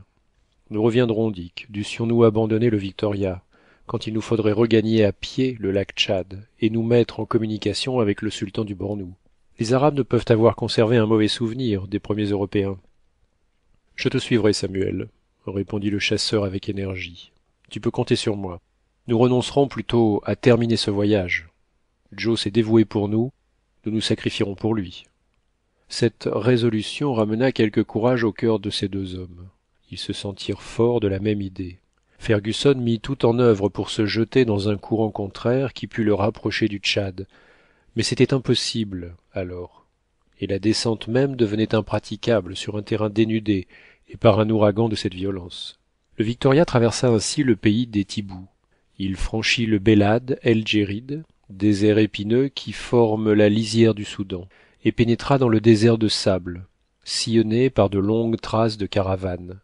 Speaker 2: Nous reviendrons, Dick, dussions-nous abandonner le Victoria, quand il nous faudrait regagner à pied le lac Tchad et nous mettre en communication avec le sultan du Bornou. Les Arabes ne peuvent avoir conservé un mauvais souvenir des premiers Européens. Je te suivrai, Samuel, répondit le chasseur avec énergie. Tu peux compter sur moi. Nous renoncerons plutôt à terminer ce voyage. Joe s'est dévoué pour nous, nous nous sacrifierons pour lui. Cette résolution ramena quelque courage au cœur de ces deux hommes. Ils se sentirent forts de la même idée. Fergusson mit tout en œuvre pour se jeter dans un courant contraire qui pût le rapprocher du Tchad, mais c'était impossible alors, et la descente même devenait impraticable sur un terrain dénudé et par un ouragan de cette violence. Le Victoria traversa ainsi le pays des Tibous. Il franchit le Belad el Djerid, désert épineux qui forme la lisière du Soudan, et pénétra dans le désert de sable, sillonné par de longues traces de caravanes.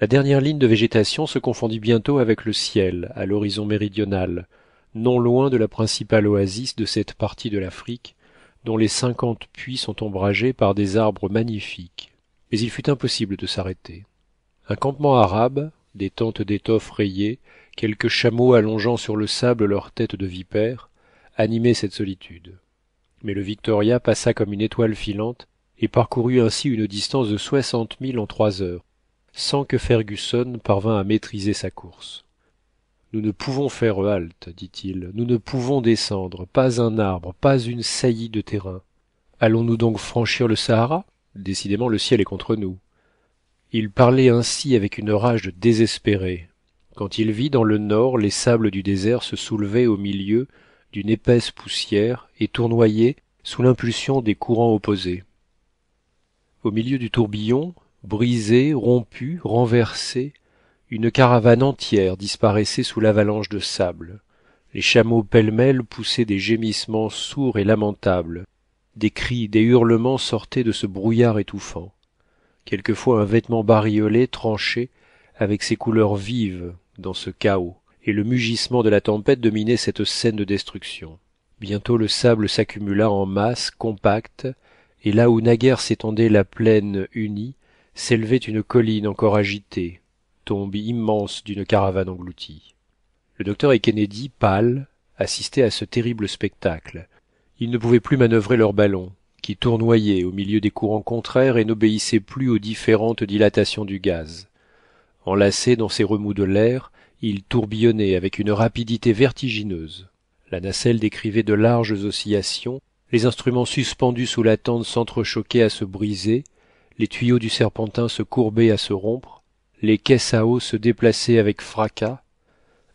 Speaker 2: La dernière ligne de végétation se confondit bientôt avec le ciel, à l'horizon méridional, non loin de la principale oasis de cette partie de l'Afrique, dont les 50 puits sont ombragés par des arbres magnifiques. Mais il fut impossible de s'arrêter. Un campement arabe, des tentes d'étoffes rayées, quelques chameaux allongeant sur le sable leurs têtes de vipères, animaient cette solitude. Mais le Victoria passa comme une étoile filante et parcourut ainsi une distance de 60 milles en 3 heures, sans que Fergusson parvint à maîtriser sa course. Nous ne pouvons faire halte, dit-il, nous ne pouvons descendre, pas un arbre, pas une saillie de terrain. Allons-nous donc franchir le Sahara? Décidément le ciel est contre nous. Il parlait ainsi avec une rage désespérée, quand il vit dans le nord les sables du désert se soulever au milieu d'une épaisse poussière et tournoyer sous l'impulsion des courants opposés. Au milieu du tourbillon, brisée, rompue, renversée, une caravane entière disparaissait sous l'avalanche de sable. Les chameaux pêle-mêle poussaient des gémissements sourds et lamentables. Des cris, des hurlements sortaient de ce brouillard étouffant. Quelquefois un vêtement bariolé tranchait avec ses couleurs vives dans ce chaos, et le mugissement de la tempête dominait cette scène de destruction. Bientôt le sable s'accumula en masse compacte, et là où naguère s'étendait la plaine unie, s'élevait une colline encore agitée, tombe immense d'une caravane engloutie. Le docteur et Kennedy, pâles, assistaient à ce terrible spectacle. Ils ne pouvaient plus manœuvrer leur ballon, qui tournoyait au milieu des courants contraires et n'obéissait plus aux différentes dilatations du gaz. Enlacé dans ces remous de l'air, il tourbillonnait avec une rapidité vertigineuse. La nacelle décrivait de larges oscillations, les instruments suspendus sous la tente s'entrechoquaient à se briser, les tuyaux du serpentin se courbaient à se rompre, les caisses à eau se déplaçaient avec fracas.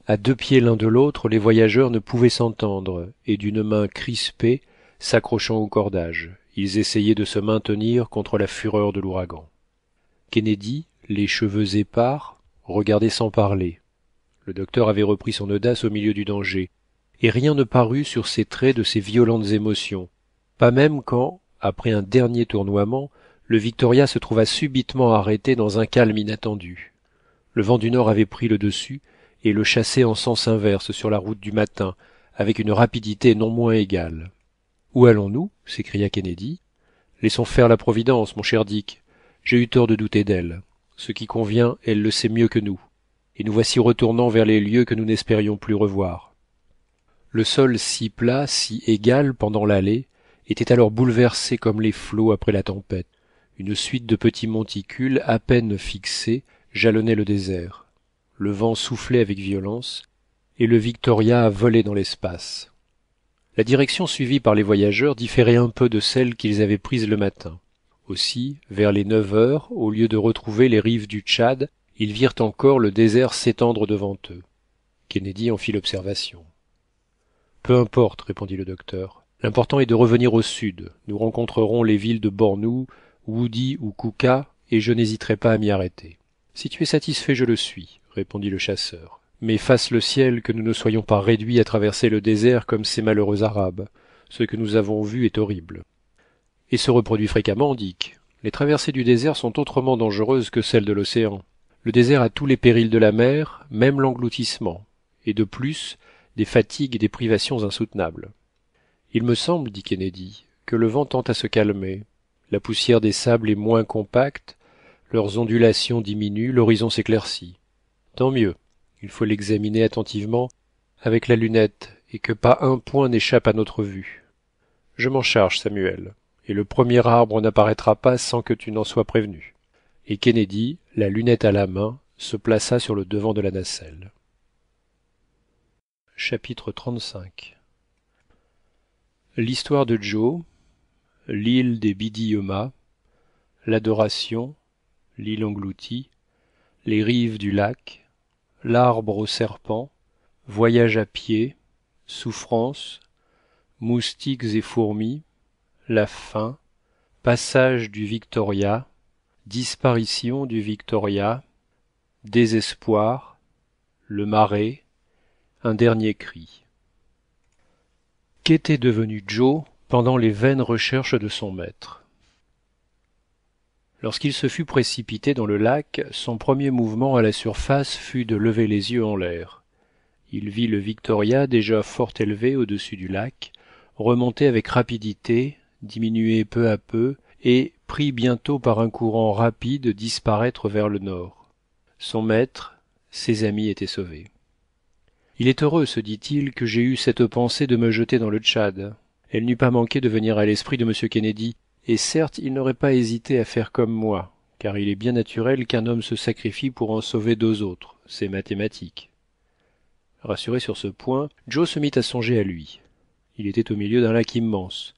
Speaker 2: À 2 pieds l'un de l'autre, les voyageurs ne pouvaient s'entendre, et d'une main crispée, s'accrochant au cordage, ils essayaient de se maintenir contre la fureur de l'ouragan. Kennedy, les cheveux épars, regardait sans parler. Le docteur avait repris son audace au milieu du danger, et rien ne parut sur ses traits de ces violentes émotions, pas même quand, après un dernier tournoiement, le Victoria se trouva subitement arrêté dans un calme inattendu. Le vent du nord avait pris le dessus et le chassait en sens inverse sur la route du matin, avec une rapidité non moins égale. Où allons-nous? S'écria Kennedy. Laissons faire la providence, mon cher Dick. J'ai eu tort de douter d'elle. Ce qui convient, elle le sait mieux que nous, et nous voici retournant vers les lieux que nous n'espérions plus revoir. Le sol si plat, si égal pendant l'allée, était alors bouleversé comme les flots après la tempête. Une suite de petits monticules à peine fixés jalonnait le désert. Le vent soufflait avec violence, et le Victoria volait dans l'espace. La direction suivie par les voyageurs différait un peu de celle qu'ils avaient prise le matin. Aussi, vers les 9 heures, au lieu de retrouver les rives du Tchad, ils virent encore le désert s'étendre devant eux. Kennedy en fit l'observation. Peu importe, répondit le docteur. L'important est de revenir au sud. Nous rencontrerons les villes de Bornou, Woody ou Kouka, et je n'hésiterai pas à m'y arrêter. Si tu es satisfait, je le suis, répondit le chasseur. Mais fasse le ciel que nous ne soyons pas réduits à traverser le désert comme ces malheureux Arabes. Ce que nous avons vu est horrible. Et se reproduit fréquemment, Dick. Les traversées du désert sont autrement dangereuses que celles de l'océan. Le désert a tous les périls de la mer, même l'engloutissement, et de plus, des fatigues et des privations insoutenables. Il me semble, dit Kennedy, que le vent tend à se calmer. La poussière des sables est moins compacte, leurs ondulations diminuent, l'horizon s'éclaircit. Tant mieux. Il faut l'examiner attentivement avec la lunette et que pas un point n'échappe à notre vue. Je m'en charge, Samuel, et le premier arbre n'apparaîtra pas sans que tu n'en sois prévenu. Et Kennedy, la lunette à la main, se plaça sur le devant de la nacelle. Chapitre 35. L'histoire de Joe, l'île des Biddiomahs, l'adoration, l'île engloutie, les rives du lac, l'arbre au serpent, voyage à pied, souffrance, moustiques et fourmis, la faim, passage du Victoria, disparition du Victoria, désespoir, le marais, un dernier cri. Qu'était devenu Joe pendant les vaines recherches de son maître? Lorsqu'il se fut précipité dans le lac, son premier mouvement à la surface fut de lever les yeux en l'air. Il vit le Victoria déjà fort élevé au-dessus du lac, remonter avec rapidité, diminuer peu à peu, et, pris bientôt par un courant rapide, disparaître vers le nord. Son maître, ses amis étaient sauvés. Il est heureux, se dit-il, que j'ai eu cette pensée de me jeter dans le Tchad. Elle n'eût pas manqué de venir à l'esprit de M. Kennedy, et certes il n'aurait pas hésité à faire comme moi, car il est bien naturel qu'un homme se sacrifie pour en sauver deux autres, c'est mathématique. Rassuré sur ce point, Joe se mit à songer à lui. Il était au milieu d'un lac immense,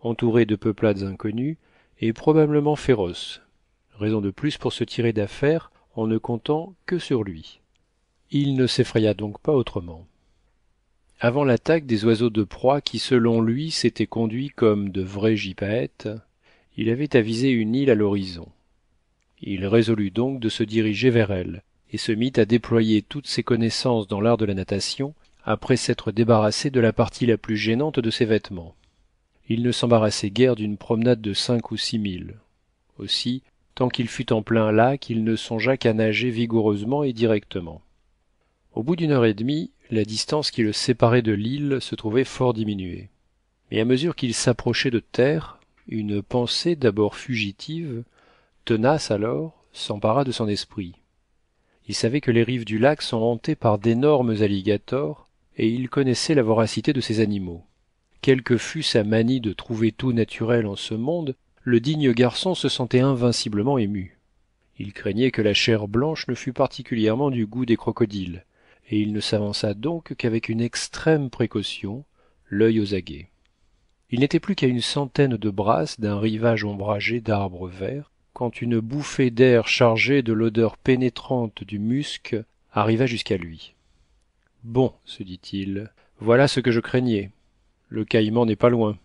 Speaker 2: entouré de peuplades inconnues, et probablement féroces. Raison de plus pour se tirer d'affaire en ne comptant que sur lui. Il ne s'effraya donc pas autrement. Avant l'attaque des oiseaux de proie qui, selon lui, s'étaient conduits comme de vrais gypaètes, il avait avisé une île à l'horizon. Il résolut donc de se diriger vers elle, et se mit à déployer toutes ses connaissances dans l'art de la natation, après s'être débarrassé de la partie la plus gênante de ses vêtements. Il ne s'embarrassait guère d'une promenade de 5 ou 6 milles. Aussi, tant qu'il fut en plein lac, il ne songea qu'à nager vigoureusement et directement. Au bout d'une heure et demie, la distance qui le séparait de l'île se trouvait fort diminuée. Mais à mesure qu'il s'approchait de terre, une pensée d'abord fugitive, tenace alors, s'empara de son esprit. Il savait que les rives du lac sont hantées par d'énormes alligators, et il connaissait la voracité de ces animaux. Quelle que fût sa manie de trouver tout naturel en ce monde, le digne garçon se sentait invinciblement ému. Il craignait que la chair blanche ne fût particulièrement du goût des crocodiles, et il ne s'avança donc qu'avec une extrême précaution, l'œil aux aguets. Il n'était plus qu'à une centaine de brasses d'un rivage ombragé d'arbres verts, quand une bouffée d'air chargée de l'odeur pénétrante du musc arriva jusqu'à lui. Bon, se dit-il, voilà ce que je craignais. Le caïman n'est pas loin.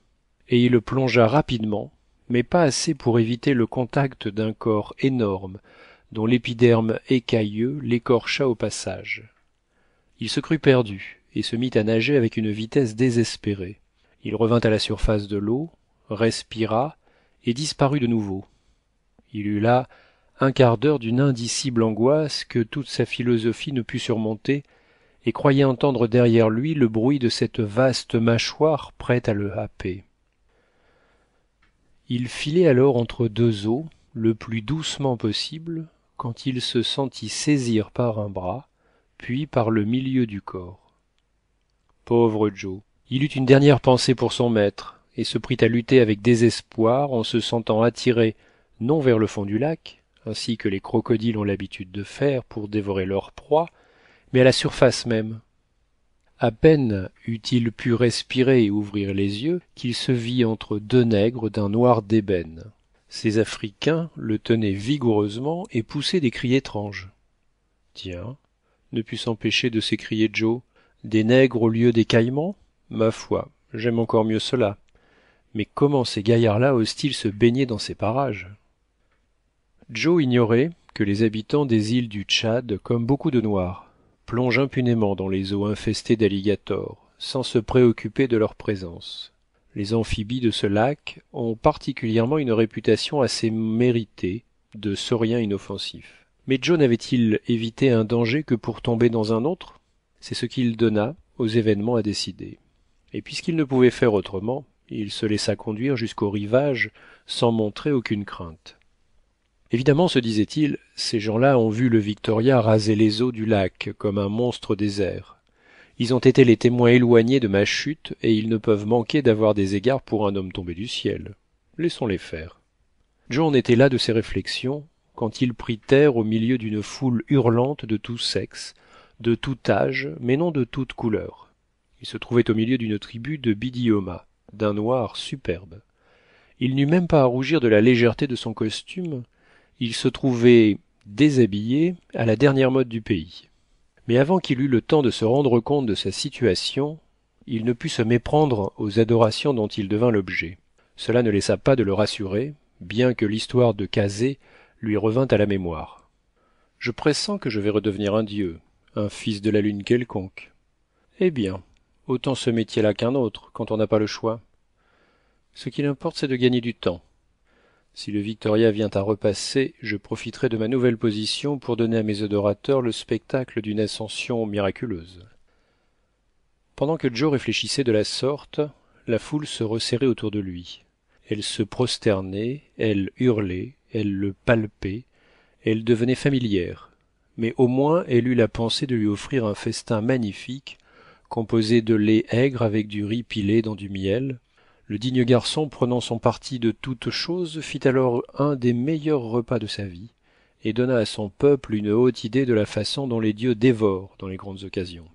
Speaker 2: Et il plongea rapidement, mais pas assez pour éviter le contact d'un corps énorme, dont l'épiderme écailleux l'écorcha au passage. Il se crut perdu, et se mit à nager avec une vitesse désespérée. Il revint à la surface de l'eau, respira, et disparut de nouveau. Il eut là un quart d'heure d'une indicible angoisse que toute sa philosophie ne put surmonter, et croyait entendre derrière lui le bruit de cette vaste mâchoire prête à le happer. Il filait alors entre deux eaux, le plus doucement possible, quand il se sentit saisir par un bras, puis par le milieu du corps. Pauvre Joe! Il eut une dernière pensée pour son maître, et se prit à lutter avec désespoir en se sentant attiré non vers le fond du lac, ainsi que les crocodiles ont l'habitude de faire pour dévorer leur proie, mais à la surface même. À peine eut-il pu respirer et ouvrir les yeux qu'il se vit entre deux nègres d'un noir d'ébène. Ces Africains le tenaient vigoureusement et poussaient des cris étranges. Tiens, ne put s'empêcher de s'écrier Joe, des nègres au lieu des caïmans? Ma foi, j'aime encore mieux cela. Mais comment ces gaillards-là osent-ils se baigner dans ces parages? Joe ignorait que les habitants des îles du Tchad, comme beaucoup de Noirs, plongent impunément dans les eaux infestées d'alligators, sans se préoccuper de leur présence. Les amphibies de ce lac ont particulièrement une réputation assez méritée de sauriens inoffensifs. Mais Joe n'avait-il évité un danger que pour tomber dans un autre? C'est ce qu'il donna aux événements à décider. Et puisqu'il ne pouvait faire autrement, il se laissa conduire jusqu'au rivage sans montrer aucune crainte. Évidemment, se disait-il, ces gens-là ont vu le Victoria raser les eaux du lac comme un monstre des airs. Ils ont été les témoins éloignés de ma chute et ils ne peuvent manquer d'avoir des égards pour un homme tombé du ciel. Laissons-les faire. Joe en était là de ses réflexions quand il prit terre au milieu d'une foule hurlante de tout sexe, de tout âge, mais non de toute couleur. Il se trouvait au milieu d'une tribu de Biddiomahs, d'un noir superbe. Il n'eut même pas à rougir de la légèreté de son costume, il se trouvait déshabillé à la dernière mode du pays. Mais avant qu'il eût le temps de se rendre compte de sa situation, il ne put se méprendre aux adorations dont il devint l'objet. Cela ne laissa pas de le rassurer, bien que l'histoire de Kazeh lui revint à la mémoire. « Je pressens que je vais redevenir un dieu, un fils de la lune quelconque. Eh bien, autant ce métier-là qu'un autre, quand on n'a pas le choix. Ce qu'il importe, c'est de gagner du temps. Si le Victoria vient à repasser, je profiterai de ma nouvelle position pour donner à mes adorateurs le spectacle d'une ascension miraculeuse. » Pendant que Joe réfléchissait de la sorte, la foule se resserrait autour de lui. Elle se prosternait, elle hurlait, elle le palpait, elle devenait familière, mais au moins elle eut la pensée de lui offrir un festin magnifique, composé de lait aigre avec du riz pilé dans du miel. Le digne garçon, prenant son parti de toutes choses, fit alors un des meilleurs repas de sa vie, et donna à son peuple une haute idée de la façon dont les dieux dévorent dans les grandes occasions.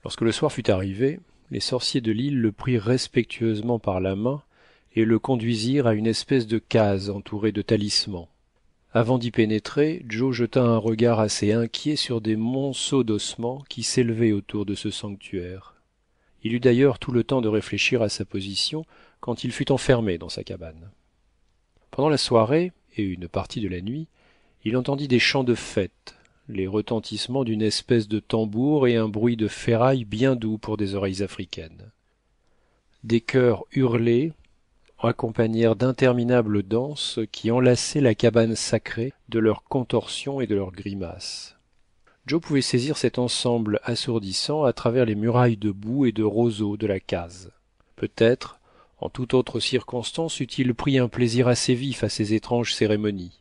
Speaker 2: Lorsque le soir fut arrivé, les sorciers de l'île le prirent respectueusement par la main et le conduisirent à une espèce de case entourée de talismans. Avant d'y pénétrer, Joe jeta un regard assez inquiet sur des monceaux d'ossements qui s'élevaient autour de ce sanctuaire. Il eut d'ailleurs tout le temps de réfléchir à sa position quand il fut enfermé dans sa cabane. Pendant la soirée et une partie de la nuit, il entendit des chants de fête, les retentissements d'une espèce de tambour et un bruit de ferraille bien doux pour des oreilles africaines. Des chœurs hurlés accompagnèrent d'interminables danses qui enlaçaient la cabane sacrée de leurs contorsions et de leurs grimaces. Joe pouvait saisir cet ensemble assourdissant à travers les murailles de boue et de roseaux de la case. Peut-être, en toute autre circonstance, eût-il pris un plaisir assez vif à ces étranges cérémonies.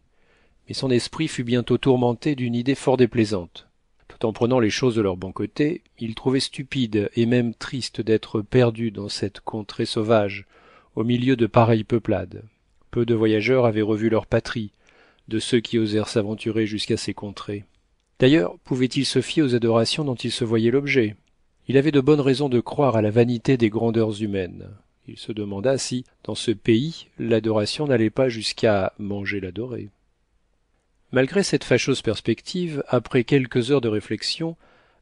Speaker 2: Mais son esprit fut bientôt tourmenté d'une idée fort déplaisante. Tout en prenant les choses de leur bon côté, il trouvait stupide et même triste d'être perdu dans cette contrée sauvage, au milieu de pareilles peuplades. Peu de voyageurs avaient revu leur patrie, de ceux qui osèrent s'aventurer jusqu'à ces contrées. D'ailleurs, pouvait-il se fier aux adorations dont il se voyait l'objet? Il avait de bonnes raisons de croire à la vanité des grandeurs humaines. Il se demanda si, dans ce pays, l'adoration n'allait pas jusqu'à manger l'adoré. Malgré cette fâcheuse perspective, après quelques heures de réflexion,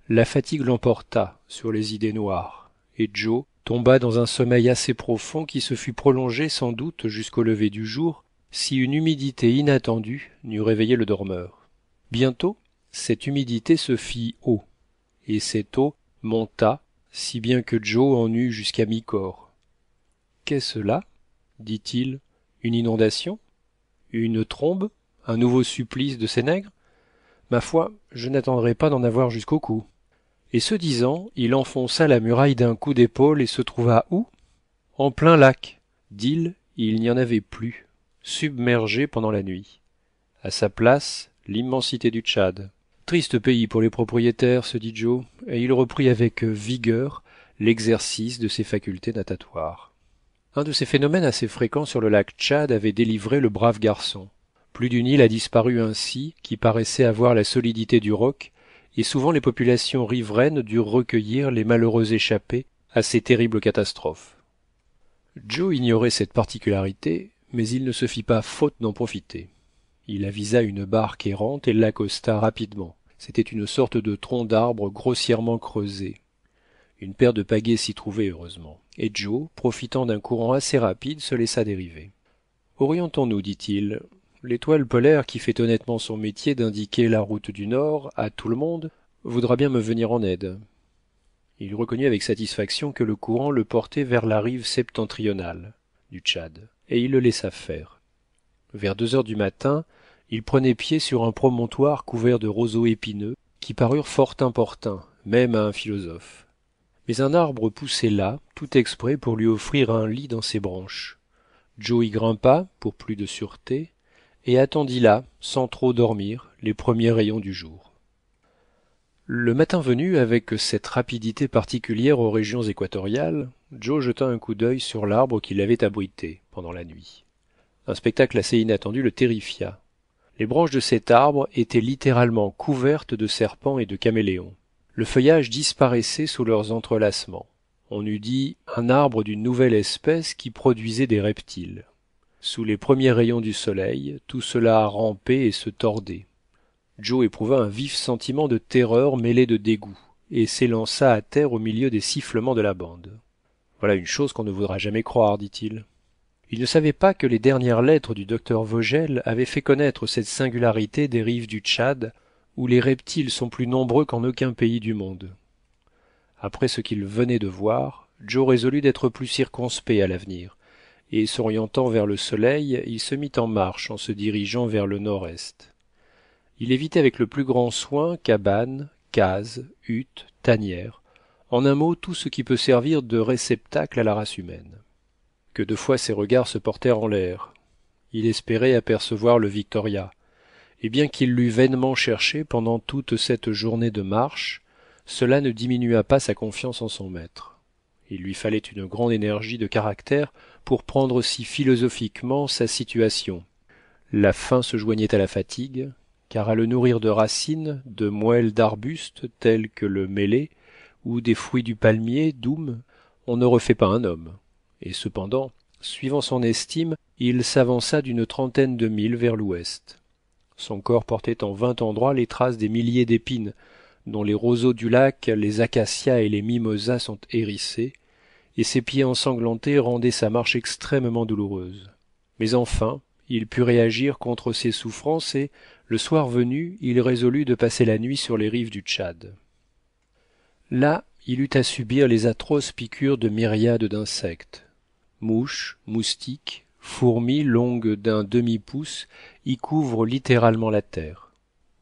Speaker 2: la fatigue l'emporta sur les idées noires, et Joe tomba dans un sommeil assez profond qui se fût prolongé sans doute jusqu'au lever du jour si une humidité inattendue n'eût réveillé le dormeur. Bientôt, cette humidité se fit eau, et cette eau monta, si bien que Joe en eut jusqu'à mi-corps. « Qu'est-ce là » dit-il. « Une inondation? Une trombe? Un nouveau supplice de ces nègres? Ma foi, je n'attendrai pas d'en avoir jusqu'au cou. » Et ce disant, il enfonça la muraille d'un coup d'épaule et se trouva où? En plein lac. D'île, il n'y en avait plus, submergé pendant la nuit. À sa place, l'immensité du Tchad. Triste pays pour les propriétaires, se dit Joe, et il reprit avec vigueur l'exercice de ses facultés natatoires. Un de ces phénomènes assez fréquents sur le lac Tchad avait délivré le brave garçon. Plus d'une île a disparu ainsi, qui paraissait avoir la solidité du roc, et souvent les populations riveraines durent recueillir les malheureux échappés à ces terribles catastrophes. Joe ignorait cette particularité, mais il ne se fit pas faute d'en profiter. Il avisa une barque errante et l'accosta rapidement. C'était une sorte de tronc d'arbre grossièrement creusé. Une paire de pagaies s'y trouvait heureusement, et Joe, profitant d'un courant assez rapide, se laissa dériver. « Orientons-nous, dit-il. L'étoile polaire, qui fait honnêtement son métier d'indiquer la route du nord à tout le monde, voudra bien me venir en aide. » Il reconnut avec satisfaction que le courant le portait vers la rive septentrionale du Tchad, et il le laissa faire. Vers 2 heures du matin, il prenait pied sur un promontoire couvert de roseaux épineux, qui parurent fort importuns, même à un philosophe. Mais un arbre poussait là, tout exprès pour lui offrir un lit dans ses branches. Joe y grimpa, pour plus de sûreté, et attendit là, sans trop dormir, les premiers rayons du jour. Le matin venu, avec cette rapidité particulière aux régions équatoriales, Joe jeta un coup d'œil sur l'arbre qui l'avait abrité pendant la nuit. Un spectacle assez inattendu le terrifia. Les branches de cet arbre étaient littéralement couvertes de serpents et de caméléons. Le feuillage disparaissait sous leurs entrelacements. On eût dit un arbre d'une nouvelle espèce qui produisait des reptiles. Sous les premiers rayons du soleil, tout cela rampait et se tordait. Joe éprouva un vif sentiment de terreur mêlé de dégoût, et s'élança à terre au milieu des sifflements de la bande. Voilà une chose qu'on ne voudra jamais croire, dit-il. Il ne savait pas que les dernières lettres du docteur Vogel avaient fait connaître cette singularité des rives du Tchad, où les reptiles sont plus nombreux qu'en aucun pays du monde. Après ce qu'il venait de voir, Joe résolut d'être plus circonspect à l'avenir, et s'orientant vers le soleil, il se mit en marche en se dirigeant vers le nord-est. Il évitait avec le plus grand soin cabanes, cases, huttes, tanières, en un mot tout ce qui peut servir de réceptacle à la race humaine. Que de fois ses regards se portèrent en l'air. Il espérait apercevoir le Victoria, et bien qu'il l'eût vainement cherché pendant toute cette journée de marche, cela ne diminua pas sa confiance en son maître. Il lui fallait une grande énergie de caractère pour prendre si philosophiquement sa situation. La faim se joignait à la fatigue, car à le nourrir de racines, de moelles d'arbustes tels que le mélé, ou des fruits du palmier, doum, on ne refait pas un homme. Et cependant, suivant son estime, il s'avança d'une trentaine de milles vers l'ouest. Son corps portait en 20 endroits les traces des milliers d'épines, dont les roseaux du lac, les acacias et les mimosas sont hérissés, et ses pieds ensanglantés rendaient sa marche extrêmement douloureuse. Mais enfin, il put réagir contre ses souffrances et, le soir venu, il résolut de passer la nuit sur les rives du Tchad. Là, il eut à subir les atroces piqûres de myriades d'insectes. Mouches, moustiques, fourmis longues d'un demi-pouce y couvrent littéralement la terre.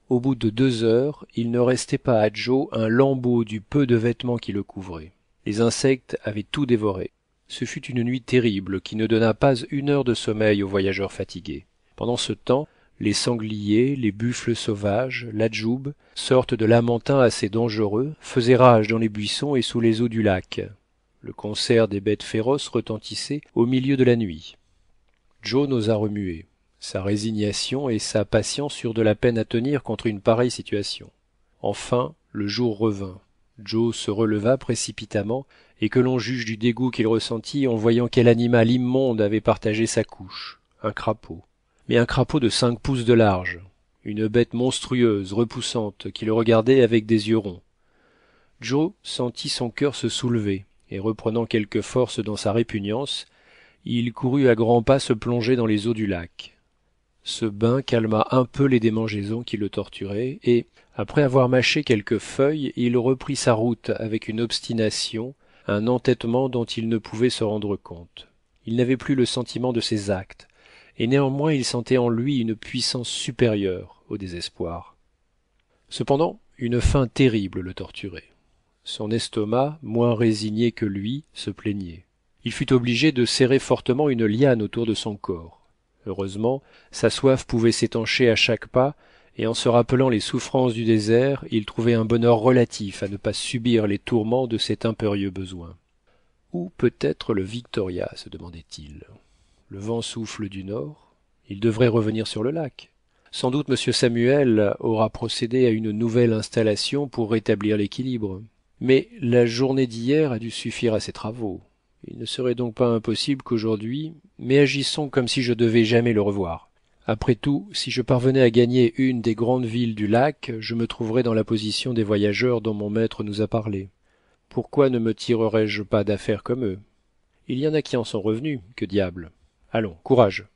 Speaker 2: Au bout de 2 heures, il ne restait pas à Joe un lambeau du peu de vêtements qui le couvraient. Les insectes avaient tout dévoré. Ce fut une nuit terrible qui ne donna pas 1 heure de sommeil aux voyageurs fatigués. Pendant ce temps, les sangliers, les buffles sauvages, l'adjoub, sorte de lamentins assez dangereux, faisaient rage dans les buissons et sous les eaux du lac. Le concert des bêtes féroces retentissait au milieu de la nuit. Joe n'osa remuer. Sa résignation et sa patience eurent de la peine à tenir contre une pareille situation. Enfin, le jour revint. Joe se releva précipitamment, et que l'on juge du dégoût qu'il ressentit en voyant quel animal immonde avait partagé sa couche, un crapaud. Mais un crapaud de 5 pouces de large, une bête monstrueuse, repoussante, qui le regardait avec des yeux ronds. Joe sentit son cœur se soulever, et reprenant quelque force dans sa répugnance, il courut à grands pas se plonger dans les eaux du lac. Ce bain calma un peu les démangeaisons qui le torturaient, et, après avoir mâché quelques feuilles, il reprit sa route avec une obstination, un entêtement dont il ne pouvait se rendre compte. Il n'avait plus le sentiment de ses actes, et néanmoins il sentait en lui une puissance supérieure au désespoir. Cependant, une faim terrible le torturait. Son estomac, moins résigné que lui, se plaignait. Il fut obligé de serrer fortement une liane autour de son corps. Heureusement, sa soif pouvait s'étancher à chaque pas, et en se rappelant les souffrances du désert, il trouvait un bonheur relatif à ne pas subir les tourments de cet impérieux besoin. Où peut être le Victoria, se demandait-il. Le vent souffle du nord, il devrait revenir sur le lac. Sans doute M. Samuel aura procédé à une nouvelle installation pour rétablir l'équilibre. Mais la journée d'hier a dû suffire à ses travaux. Il ne serait donc pas impossible qu'aujourd'hui, mais agissons comme si je devais jamais le revoir. Après tout, si je parvenais à gagner une des grandes villes du lac, je me trouverais dans la position des voyageurs dont mon maître nous a parlé. Pourquoi ne me tirerais-je pas d'affaires comme eux? Il y en a qui en sont revenus, que diable. Allons, courage.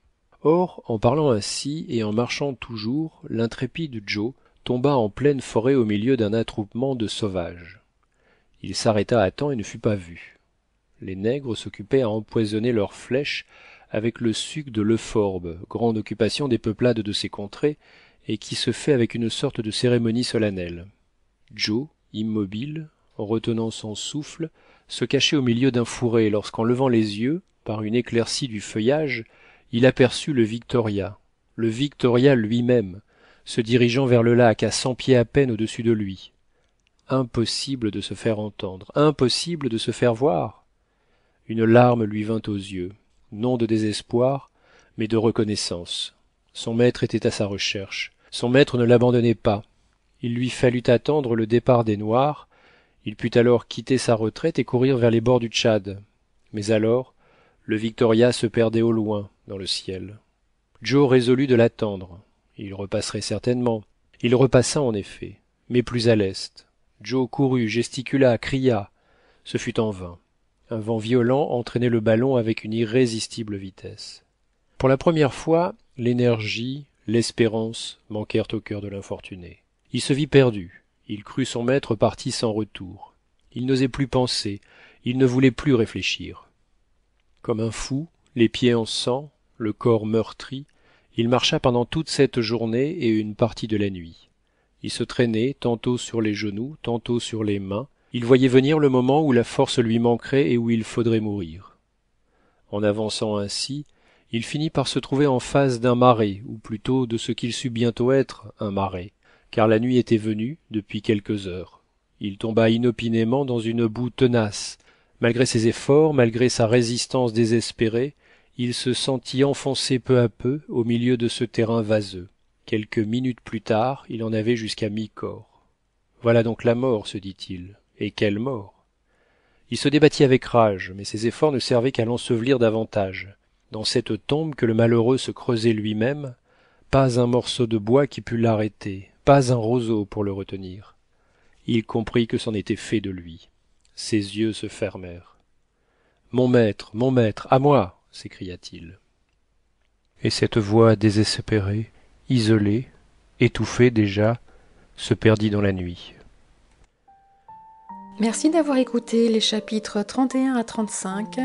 Speaker 2: Or, en parlant ainsi et en marchant toujours, l'intrépide Joe tomba en pleine forêt au milieu d'un attroupement de sauvages. Il s'arrêta à temps et ne fut pas vu. Les nègres s'occupaient à empoisonner leurs flèches avec le suc de l'euphorbe, grande occupation des peuplades de ces contrées, et qui se fait avec une sorte de cérémonie solennelle. Joe, immobile, en retenant son souffle, se cachait au milieu d'un fourré lorsqu'en levant les yeux, par une éclaircie du feuillage, il aperçut le Victoria lui-même, se dirigeant vers le lac à 100 pieds à peine au-dessus de lui. Impossible de se faire entendre, impossible de se faire voir. Une larme lui vint aux yeux, non de désespoir, mais de reconnaissance. Son maître était à sa recherche. Son maître ne l'abandonnait pas. Il lui fallut attendre le départ des Noirs. Il put alors quitter sa retraite et courir vers les bords du Tchad. Mais alors, Le Victoria se perdait au loin dans le ciel. Joe résolut de l'attendre. Il repasserait certainement. Il repassa en effet, mais plus à l'est. Joe courut, gesticula, cria. Ce fut en vain. Un vent violent entraînait le ballon avec une irrésistible vitesse. Pour la première fois, l'énergie, l'espérance manquèrent au cœur de l'infortuné. Il se vit perdu. Il crut son maître parti sans retour. Il n'osait plus penser. Il ne voulait plus réfléchir. Comme un fou, les pieds en sang, le corps meurtri, il marcha pendant toute cette journée et une partie de la nuit. Il se traînait tantôt sur les genoux, tantôt sur les mains. Il voyait venir le moment où la force lui manquerait et où il faudrait mourir. En avançant ainsi, il finit par se trouver en face d'un marais, ou plutôt de ce qu'il sut bientôt être un marais, car la nuit était venue depuis quelques heures. Il tomba inopinément dans une boue tenace. Malgré ses efforts, malgré sa résistance désespérée, il se sentit enfoncer peu à peu au milieu de ce terrain vaseux. Quelques minutes plus tard, il en avait jusqu'à mi-corps. Voilà donc la mort, se dit-il. Et quelle mort! Il se débattit avec rage, mais ses efforts ne servaient qu'à l'ensevelir davantage. Dans cette tombe que le malheureux se creusait lui-même, pas un morceau de bois qui pût l'arrêter, pas un roseau pour le retenir. Il comprit que c'en était fait de lui. Ses yeux se fermèrent. Mon maître, à moi! S'écria-t-il. Et cette voix désespérée, isolée, étouffée déjà, se perdit dans la nuit.
Speaker 1: Merci d'avoir écouté les chapitres 31 à 35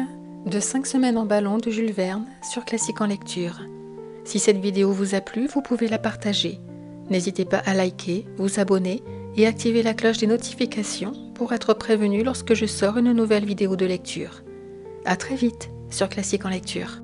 Speaker 1: de 5 semaines en ballon de Jules Verne sur Classique en lecture. Si cette vidéo vous a plu, vous pouvez la partager. N'hésitez pas à liker, vous abonner et activer la cloche des notifications pour être prévenu lorsque je sors une nouvelle vidéo de lecture. À très vite sur Classique en lecture.